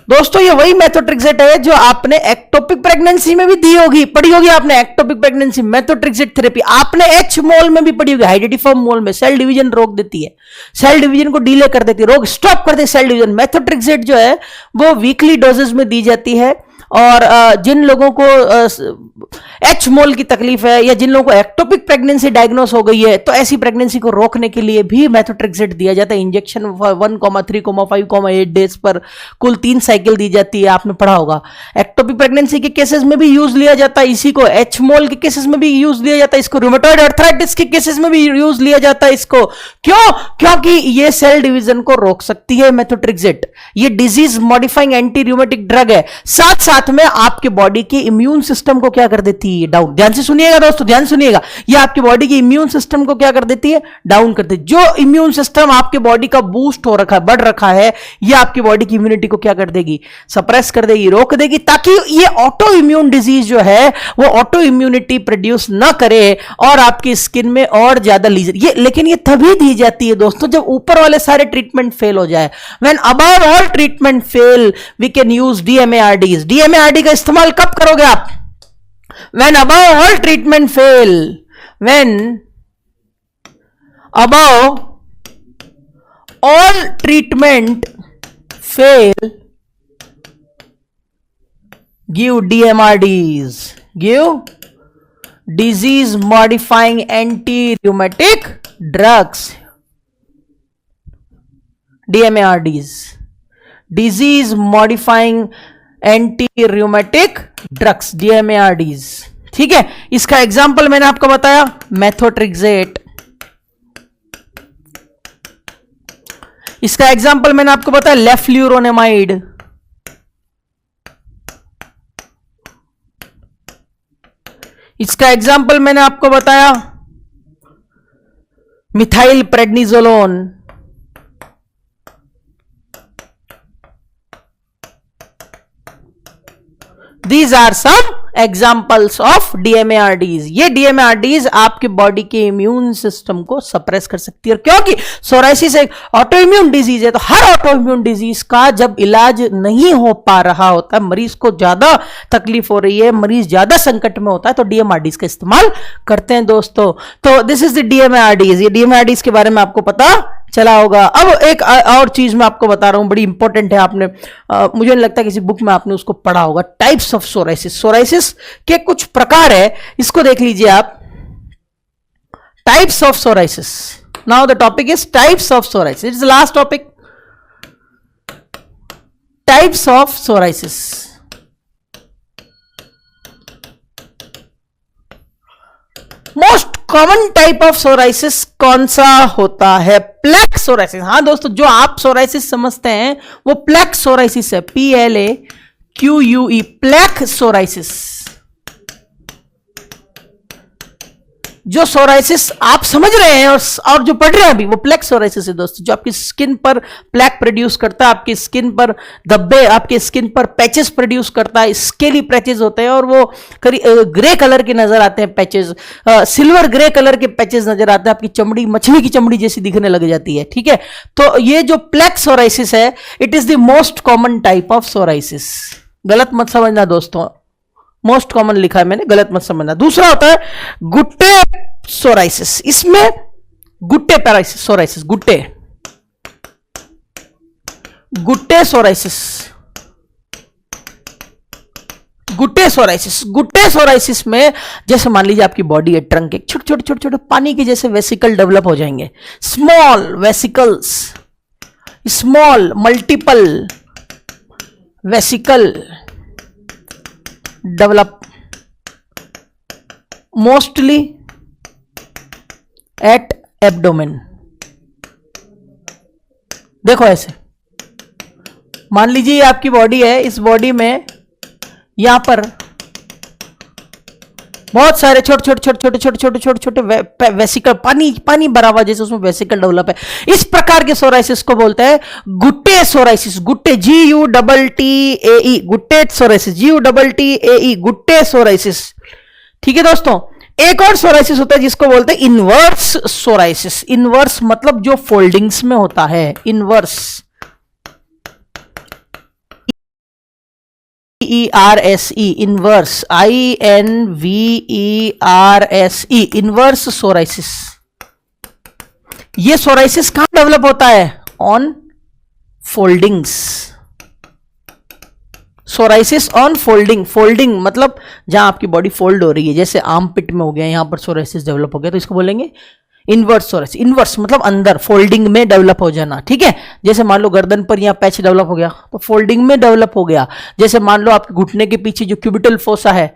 दोस्तों ये वही मेथोट्रिक्सेट है जो आपने एक्टोपिक प्रेगनेंसी में भी दी होगी, पढ़ी होगी आपने। एक्टोपिक प्रेगनेंसी मेथोट्रिक्सेट थेरेपी आपने H मोल में भी पढ़ी होगी। हाइडेटिफॉर्म मोल में सेल डिवीजन रोक देती है, सेल डिवीजन को डिले कर देती है, रोग स्टॉप कर देती है सेल डिवीजन। मेथोट्रिक्सेट जो है वो वीकली डोजेस में दी जाती है। और जिन लोगों को H मोल की तकलीफ है या जिन लोगों को एक्टोपिक प्रेगनेंसी डायग्नोस हो गई है, तो ऐसी प्रेगनेंसी को रोकने के लिए भी मेथोट्रिक्सेट दिया जाता है। इंजेक्शन 1,3,5,8 डेज पर कुल 3 साइकिल दी जाती है, आपने पढ़ा होगा। एक्टोपिक प्रेगनेंसी के केसेस में भी यूज लिया जाता है इसी को, H मोल के केसेस में भी यूज लिया जाता है इसको, रूमेटॉइड अर्थराइटिस के केसेस में भी यूज लिया जाता है इसको। क्यों? क्योंकि ये सेल डिवीजन को रोक सकती है मेथोट्रिक्सेट। ये disease modifying anti rheumatic drug है, साथ साथ में आपके बॉडी के इम्यून सिस्टम को क्या कर देती है? डाउन। ध्यान से सुनिएगा दोस्तों, ध्यान सुनिएगा। ये आपकी बॉडी के इम्यून सिस्टम को क्या कर देती है? डाउन कर देती है। जो इम्यून सिस्टम आपके बॉडी का बूस्ट हो रखा है, बढ़ रखा है, ये आपकी बॉडी की इम्यूनिटी को क्या कर देगी? सप्रेस कर देगी, रोक देगी, ताकि ये ऑटो इम्यून डिजीज जो है वो ऑटो इम्यूनिटी प्रोड्यूस ना करे और आपकी स्किन में और ज्यादा लीजन। ये लेकिन ये तभी दी जाती है दोस्तों जब ऊपर वाले सारे ट्रीटमेंट फेल हो जाए। When above all treatment fail we can use DMARDs। DMARD का इस्तेमाल कब करोगे आप? When above all treatment fail, when above all treatment fail, give DMARDs, give disease modifying anti-rheumatic drugs, DMARDs, disease modifying anti rheumatic drugs, DMARDs। ठीक है, इसका एग्जांपल मैंने आपको बताया मेथोट्रिक्सेट, इसका एग्जांपल मैंने आपको बताया लेफ्लुरोनेमाइड, इसका एग्जांपल मैंने आपको बताया methyl prednisolone, these are some examples of DMARDs, ये डीएमएआरडीज आपके बॉडी के इम्यून सिस्टम को सप्रेस कर सकती है। क्योंकि सोराइसिस एक ऑटो इम्यून डिजीज है, तो हर ऑटो इम्यून डिजीज का जब इलाज नहीं हो पा रहा होता है, मरीज को ज्यादा तकलीफ हो रही है, मरीज ज्यादा संकट में होता है, तो डीएमआरडीज का इस्तेमाल करते हैं दोस्तों। तो दिस इज द डीएमएआरडीज, ये डीएमएआरडीज के बारे में आपको पता चला होगा। अब एक और चीज मैं आपको बता रहा हूं, बड़ी इंपॉर्टेंट है, आपने मुझे नहीं लगता किसी बुक में आपने उसको पढ़ा होगा। टाइप्स ऑफ सोराइसिस, सोराइसिस के कुछ प्रकार है, इसको देख लीजिए आप। Types of psoriasis, now the topic is types of psoriasis, it's the last topic. Types of psoriasis, most common type of psoriasis कौन सा होता है? Plaque psoriasis. हाँ दोस्तों, जो आप सोराइसिस समझते हैं वो प्लेक सोराइसिस है, PLAQUE, प्लेक सोराइसिस। जो सोराइसिस आप समझ रहे हैं और जो पढ़ रहे हैं अभी, वो प्लेक सोराइसिस है दोस्तों, जो आपकी स्किन पर प्लेक प्रोड्यूस करता है, आपकी स्किन पर धब्बे, आपकी स्किन पर पैचेस प्रोड्यूस करता है, स्केली पैचेस होते हैं और वो ग्रे कलर के नजर आते हैं पैचेस, सिल्वर ग्रे कलर के पैचेस नजर आते हैं, आपकी चमड़ी मछली की चमड़ी जैसी दिखने लग जाती है, ठीक है। तो ये जो प्लेक सोराइसिस है, it is the most common type of psoriasis. गलत मत समझना दोस्तों, मोस्ट कॉमन लिखा है मैंने, गलत मत समझना। दूसरा होता है गुट्टे सोराइसिस, इसमें गुट्टे पैराइसिस psoriasis, guttate psoriasis, guttate psoriasis. Guttate psoriasis में जैसे मान लीजिए आपकी बॉडी है, ट्रंक एक छोटे छोटे छोटे छोटे पानी के जैसे वेसिकल डेवलप हो जाएंगे, small vesicles, small multiple vesicle develop mostly eight abdomen. देखो ऐसे मान लीजिए ये आपकी बॉडी है, इस बॉडी में यहां पर बहुत सारे छोटे छोटे छोटे छोटे छोटे छोटे छोटे छोटे वेसिकल, पानी भरा हुआ जैसे उसमें वेसिकल डेवलप है। इस प्रकार के सोराइसिस को बोलते हैं Gutte psoriasis. Gutte, GUTTAE, Gutte psoriasis, GUTTAE, Gutte psoriasis. ठीक है दोस्तों, एक और सोराइसिस होता है जिसको बोलते हैं इनवर्स सोराइसिस। इनवर्स मतलब जो फोल्डिंग्स में होता है, inverse, ERSE, inverse, INVERSE, inverse psoriasis. ये सोराइसिस कहां डेवलप होता है? On foldings. Psoriasis on folding, folding मतलब जहां आपकी बॉडी फोल्ड हो रही है, जैसे आर्म पिट में हो गया, यहां पर सोराइसिस डेवलप हो गया, तो इसको बोलेंगे इनवर्स सोराइसिस। इनवर्स मतलब अंदर फोल्डिंग में डेवलप हो जाना, ठीक है। जैसे मान लो गर्दन पर यहाँ पैच डेवलप हो गया तो फोल्डिंग में डेवलप हो गया। जैसे मान लो आपके घुटने के पीछे जो क्यूबिटल फोसा है,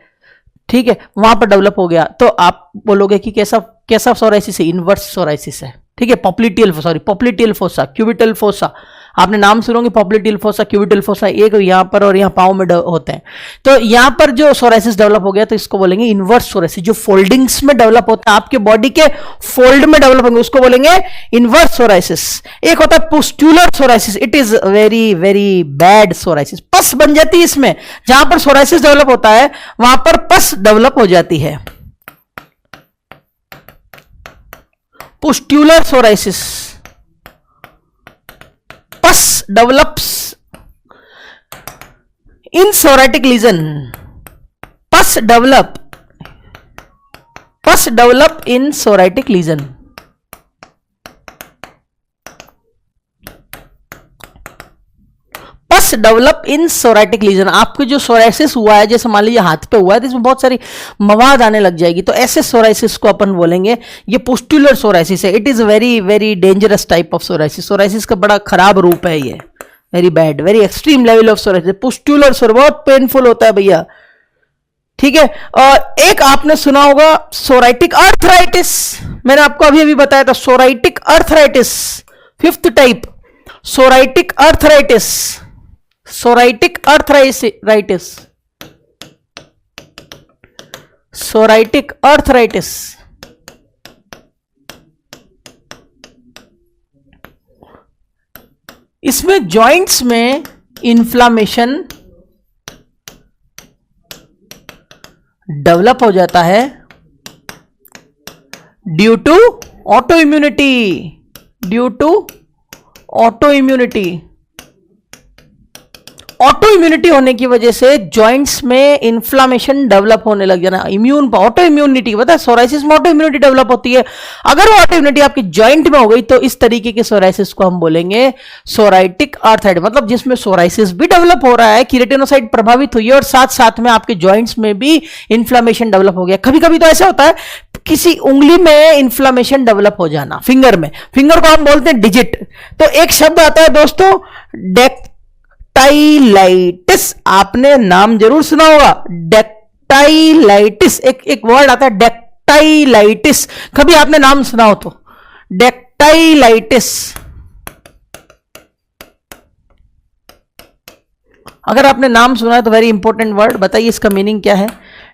ठीक है, वहां पर डेवलप हो गया, तो आप बोलोगे कि कैसा सोराइसिस है? इनवर्स सोराइसिस है, ठीक है। पॉप्लिटियल फोसा, क्यूबिटल फोसा, आपने नाम सुनोगे, पॉप्लिटियल फोसा, क्यूबिटल फोसा, एक यहां पर और यहां पांव में होते हैं। तो यहां पर जो सोराइसिस डेवलप हो गया तो इसको बोलेंगे इनवर्स सोराइसिस। जो फोल्डिंग्स में डेवलप होता है, आपके बॉडी के फोल्ड में डेवलप होंगे, उसको बोलेंगे इनवर्स सोराइसिस। एक होता है pustular psoriasis, it is very very bad psoriasis. Pus बन जाती है इसमें, जहां पर सोराइसिस डेवलप होता है वहां पर पस डेवलप हो जाती है। Pustular psoriasis, pus develops in psoriatic lesion. Pus develop in psoriatic lesion. पस डेवलप इन सोराइटिक लीजन। आपको जो सोराइसिस हुआ है, जैसे मान लीजिए हाथ पे हुआ है, तो इसमें बहुत सारी मवाद आने लग जाएगी, तो ऐसे सोराइसिस को अपन बोलेंगे ये पुस्ट्यूलर सोराइसिस है। It is very very dangerous type of psoriasis. Psoriasis का बड़ा खराब रूप है ये, very bad, very extreme level of psoriasis. Pustular psoriasis बहुत पेनफुल होता है भैया, ठीक है। और एक आपने सुना होगा सोराइटिक अर्थराइटिस, मैंने आपको अभी अभी बताया था। Psoriatic arthritis, fifth type, psoriatic arthritis. Psoriatic arthritis, psoriatic arthritis. इसमें जॉइंट्स में इन्फ्लामेशन डेवलप हो जाता है due to auto immunity, due to auto immunity. Auto immunity होने की वजह से जॉइंट्स में इंफ्लामेशन डेवलप होने लग जाना, इम्यून ऑटो इम्यूनिटी, पता है सोराइसिस में ऑटो इम्यूनिटी डेवलप होती है। अगर वो ऑटो इम्यूनिटी आपकी जॉइंट में हो गई तो इस तरीके के सोराइसिस को हम बोलेंगे सोराइटिक आर्थराइटिस, मतलब जिसमें सोराइसिस भी डेवलप हो रहा है, कीरेटिनोसाइट प्रभावित हुई है और साथ साथ में आपके जॉइंट्स में भी इंफ्लामेशन डेवलप हो गया। कभी कभी तो ऐसा होता है किसी उंगली में इंफ्लामेशन डेवलप हो जाना, फिंगर में, फिंगर को हम बोलते हैं डिजिट। तो एक शब्द आता है दोस्तों डेक्टाइलाइटिस, आपने नाम जरूर सुना होगा डेक्टाइलाइटिस, एक वर्ड आता है डेक्टाइलाइटिस, कभी आपने नाम सुना हो तो डेक्टाइलाइटिस। अगर आपने नाम सुना है तो वेरी इंपॉर्टेंट वर्ड, बताइए इसका मीनिंग क्या है।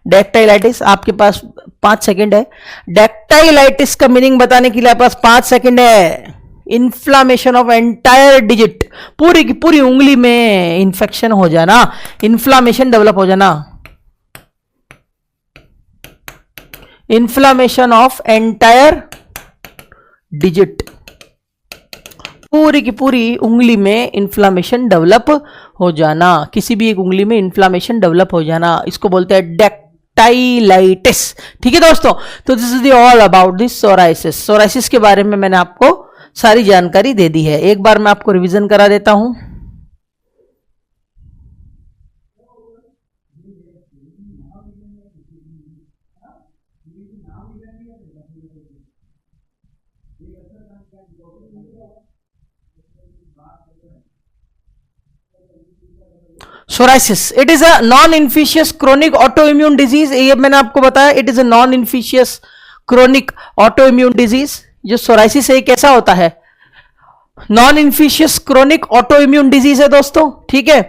डेक्टाइलाइटिस, आपके पास 5 सेकंड है। डेक्टाइलाइटिस का मीनिंग बताने के लिए आपके पास 5 सेकंड है। इन्फ्लामेशन ऑफ एंटायर डिजिट, पूरी की पूरी उंगली में इंफेक्शन हो जाना, इन्फ्लामेशन डेवलप हो जाना, इन्फ्लामेशन ऑफ एंटायर डिजिट, पूरी की पूरी उंगली में इंफ्लामेशन डेवलप हो जाना, किसी भी एक उंगली में इंफ्लामेशन डेवलप हो जाना, इसको बोलते हैं डेक्टाइलाइटिस। ठीक है दोस्तों, तो this is the all about this psoriasis. Psoriasis के बारे में मैंने आपको सारी जानकारी दे दी है, एक बार मैं आपको रिवीजन करा देता हूं। Psoriasis, it is a non infectious chronic auto immune disease, ये मैंने आपको बताया, it is a non infectious chronic auto immune disease. जो सोराइसिस है कैसा होता है, non infectious chronic auto immune disease है दोस्तों। ठीक है,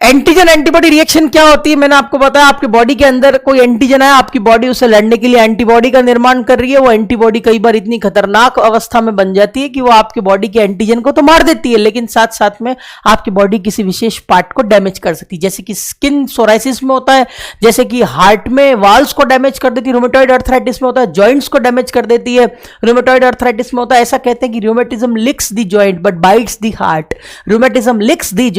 एंटीजन एंटीबॉडी रिएक्शन क्या होती है, मैंने आपको बताया, आपकी बॉडी के अंदर कोई एंटीजन है, आपकी बॉडी उसे लड़ने के लिए एंटीबॉडी का निर्माण कर रही है, वो एंटीबॉडी कई बार इतनी खतरनाक अवस्था में बन जाती है कि वो आपकी बॉडी के एंटीजन को तो मार देती है, लेकिन साथ साथ में आपकी बॉडी किसी विशेष पार्ट को डैमेज कर सकती है, जैसे कि स्किन सोराइसिस में होता है, जैसे कि हार्ट में वाल्स को डैमेज कर देती है, रूमेटॉइड अर्थराइटिस में होता है, जॉइंट्स को डैमेज कर देती है, रूमेटॉइड अर्थराइटिस में होता है। ऐसा कहते हैं कि rheumatism licks the joint but bites the heart, rheumatism licks the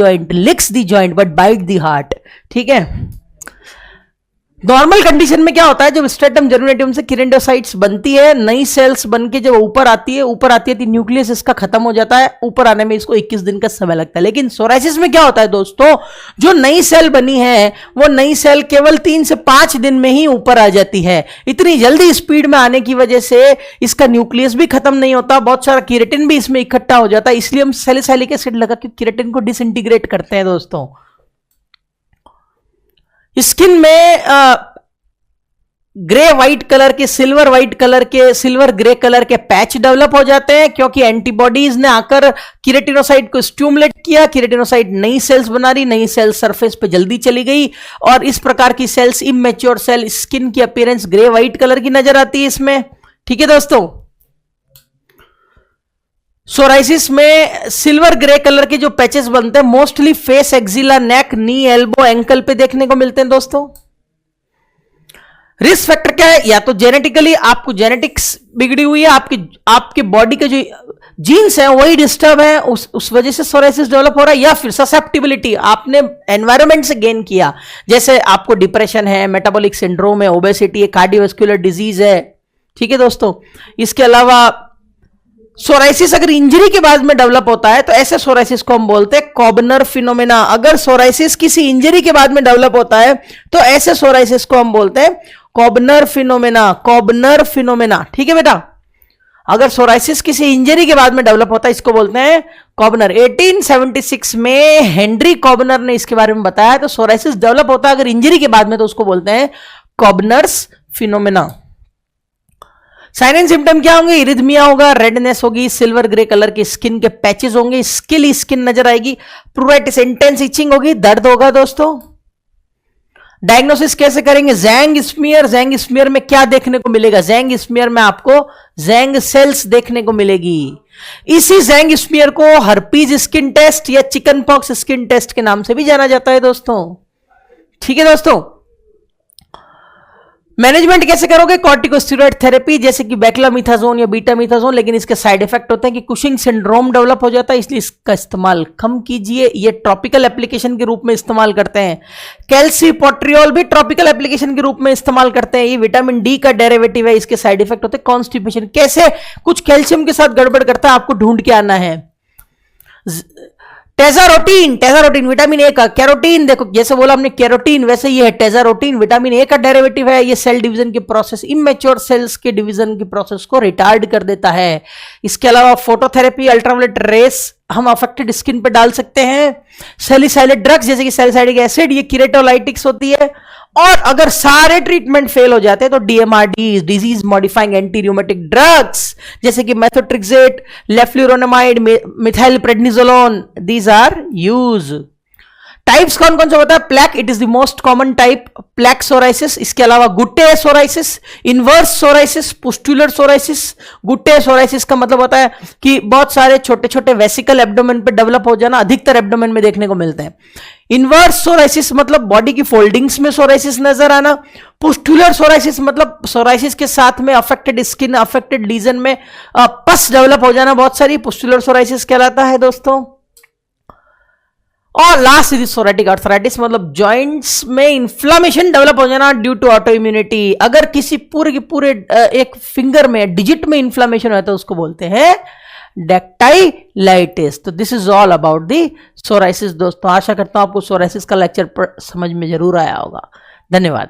joint but bite the heart. ठीक है, नॉर्मल कंडीशन में क्या होता है, जब स्ट्रेटम जर्मिनेटिवम से किरेंडोसाइट्स बनती है, नई सेल्स बनके जब ऊपर आती है तो न्यूक्लियस इसका खत्म हो जाता है, ऊपर आने में इसको 21 दिन का समय लगता है। लेकिन सोराइसिस में क्या होता है दोस्तों, जो नई सेल बनी है वो नई सेल केवल 3 से 5 दिन में ही ऊपर आ जाती है। इतनी जल्दी स्पीड में आने की वजह से इसका न्यूक्लियस भी खत्म नहीं होता, बहुत सारा केराटिन भी इसमें इकट्ठा हो जाता है, इसलिए हम सैलिसिलिक एसिड लगा के केराटिन को डिसइंटीग्रेट करते हैं दोस्तों। स्किन में ग्रे व्हाइट कलर के, सिल्वर व्हाइट कलर के, सिल्वर ग्रे कलर के पैच डेवलप हो जाते हैं, क्योंकि एंटीबॉडीज ने आकर किरेटिनोसाइट को स्टिमुलेट किया, किरेटिनोसाइट नई सेल्स बना रही, नई सेल सरफेस पे जल्दी चली गई और इस प्रकार की सेल्स, इमेच्योर सेल, स्किन की अपीयरेंस ग्रे व्हाइट कलर की नजर आती है इसमें। ठीक है दोस्तों, सोराइसिस में सिल्वर ग्रे कलर के जो पैचेस बनते हैं मोस्टली फेस, एक्जिला, नेक, नी, एल्बो, एंकल पे देखने को मिलते हैं दोस्तों। रिस्क फैक्टर क्या है, या तो जेनेटिकली आपको जेनेटिक्स बिगड़ी हुई है, आपकी बॉडी के जो जीन्स हैं वही डिस्टर्ब है, उस वजह से सोराइसिस डेवलप हो रहा है, या फिर ससेप्टिबिलिटी आपने एनवायरनमेंट से गेन किया, जैसे आपको डिप्रेशन है, मेटाबॉलिक सिंड्रोम है, ओबेसिटी है, कार्डियोवास्कुलर डिजीज है। ठीक है दोस्तों, इसके अलावा सोराइसिस अगर इंजरी के बाद में डेवलप होता है तो ऐसे सोराइसिस को हम बोलते हैं कॉबनर फिनोमेना। अगर सोराइसिस किसी इंजरी के बाद में डेवलप होता है तो ऐसे सोराइसिस को हम बोलते हैं कॉबनर फिनोमेना, कॉबनर फिनोमेना। ठीक है बेटा, अगर सोराइसिस किसी इंजरी के बाद में डेवलप होता है इसको बोलते हैं कॉबनर। 1876 में हेनरी कॉबनर ने इसके बारे में बताया, तो सोराइसिस डेवलप होता है अगर इंजरी के बाद में तो उसको बोलते हैं कॉबनर्स फिनोमेना। साइन एंड सिम्टम क्या होंगे, इरिथमिया होगा, रेडनेस होगी, सिल्वर ग्रे कलर के स्किन के पैचेस होंगे, स्किली स्किन नजर आएगी, प्रूराइटिस, इंटेंस इचिंग होगी, दर्द होगा दोस्तों। डायग्नोसिस कैसे करेंगे, जैंग स्मीयर। जैंग स्मीयर में क्या देखने को मिलेगा, जैंग स्मीयर में आपको जैंग सेल्स देखने को मिलेगी। इसी जैंग स्मीयर को हर्पीज स्किन टेस्ट या चिकन पॉक्स स्किन टेस्ट के नाम से भी जाना जाता है दोस्तों। ठीक है दोस्तों, मैनेजमेंट कैसे करोगे? कॉर्टिकोस्टेरॉइड थेरेपी जैसे कि बेक्लामीथाजोन या बीटामीथाजोन, लेकिन इसके साइड इफेक्ट होते हैं कि कुशिंग सिंड्रोम डेवलप हो जाता है, इसलिए इसका इस्तेमाल कम कीजिए। ये ट्रॉपिकल एप्लीकेशन के रूप में इस्तेमाल करते हैं। कैल्सीपोट्रियोल भी ट्रॉपिकल एप्लीकेशन के रूप में इस्तेमाल करते हैं। ये विटामिन डी का डेरिवेटिव है, इसके साइड इफेक्ट होते हैं कॉन्स्टिपेशन। कैसे? कुछ कैल्शियम के साथ गड़बड़ करता है, आपको ढूंढ के आना है। टेजारोटीन विटामिन ए का। कैरोटीन, देखो जैसे बोला हमने कैरोटीन, वैसे ये है टेजारोटीन, विटामिन ए का डेरिवेटिव है। ये सेल डिवीजन की प्रोसेस, इमेच्योर सेल्स के डिवीजन की प्रोसेस को रिटार्ड कर देता है। इसके अलावा फोटोथेरेपी, अल्ट्रावायलेट रेस हम अफेक्टेड स्किन पे डाल सकते हैं। सैलिसाइलेट ड्रग्स जैसे कि सैलिसाइलिक एसिड, ये कीरेटोलाइटिक्स होती है। और अगर सारे ट्रीटमेंट फेल हो जाते हैं तो DMARD, disease modifying anti rheumatic drugs जैसे कि methotrexate, leflunomide, methyl prednisolone, these are use. Types कौन कौन सा होता है? Plaque, it is the most common type, plaque psoriasis. इसके अलावा guttate psoriasis, inverse psoriasis, pustular psoriasis. Guttate psoriasis का मतलब होता है कि बहुत सारे छोटे छोटे वेसिकल एब्डोमेन पे डेवलप हो जाना, अधिकतर एब्डोमेन में देखने को मिलते हैं। इनवर्स सोराइसिस मतलब बॉडी की फोल्डिंग्स में सोराइसिस नजर आना। पुस्टुलर सोराइसिस मतलब सोराइसिस के साथ में अफेक्टेड स्किन, अफेक्टेड लीजन में पस डेवलप हो जाना बहुत सारी, पुस्टुलर सोराइसिस कहलाता है दोस्तों। और लास्ट इज सोराइटिक आर्थराइटिस मतलब जॉइंट्स में इंफ्लेमेशन डेवलप हो जाना ड्यू टू ऑटो इम्यूनिटी। अगर किसी पूरे के पूरे एक फिंगर में, डिजिट में इंफ्लेमेशन होता है तो उसको बोलते हैं डेक्टाइलाइटिस। तो this is all about the psoriasis दोस्तों। आशा करता हूं आपको सोराइसिस का लेक्चर समझ में जरूर आया होगा। धन्यवाद।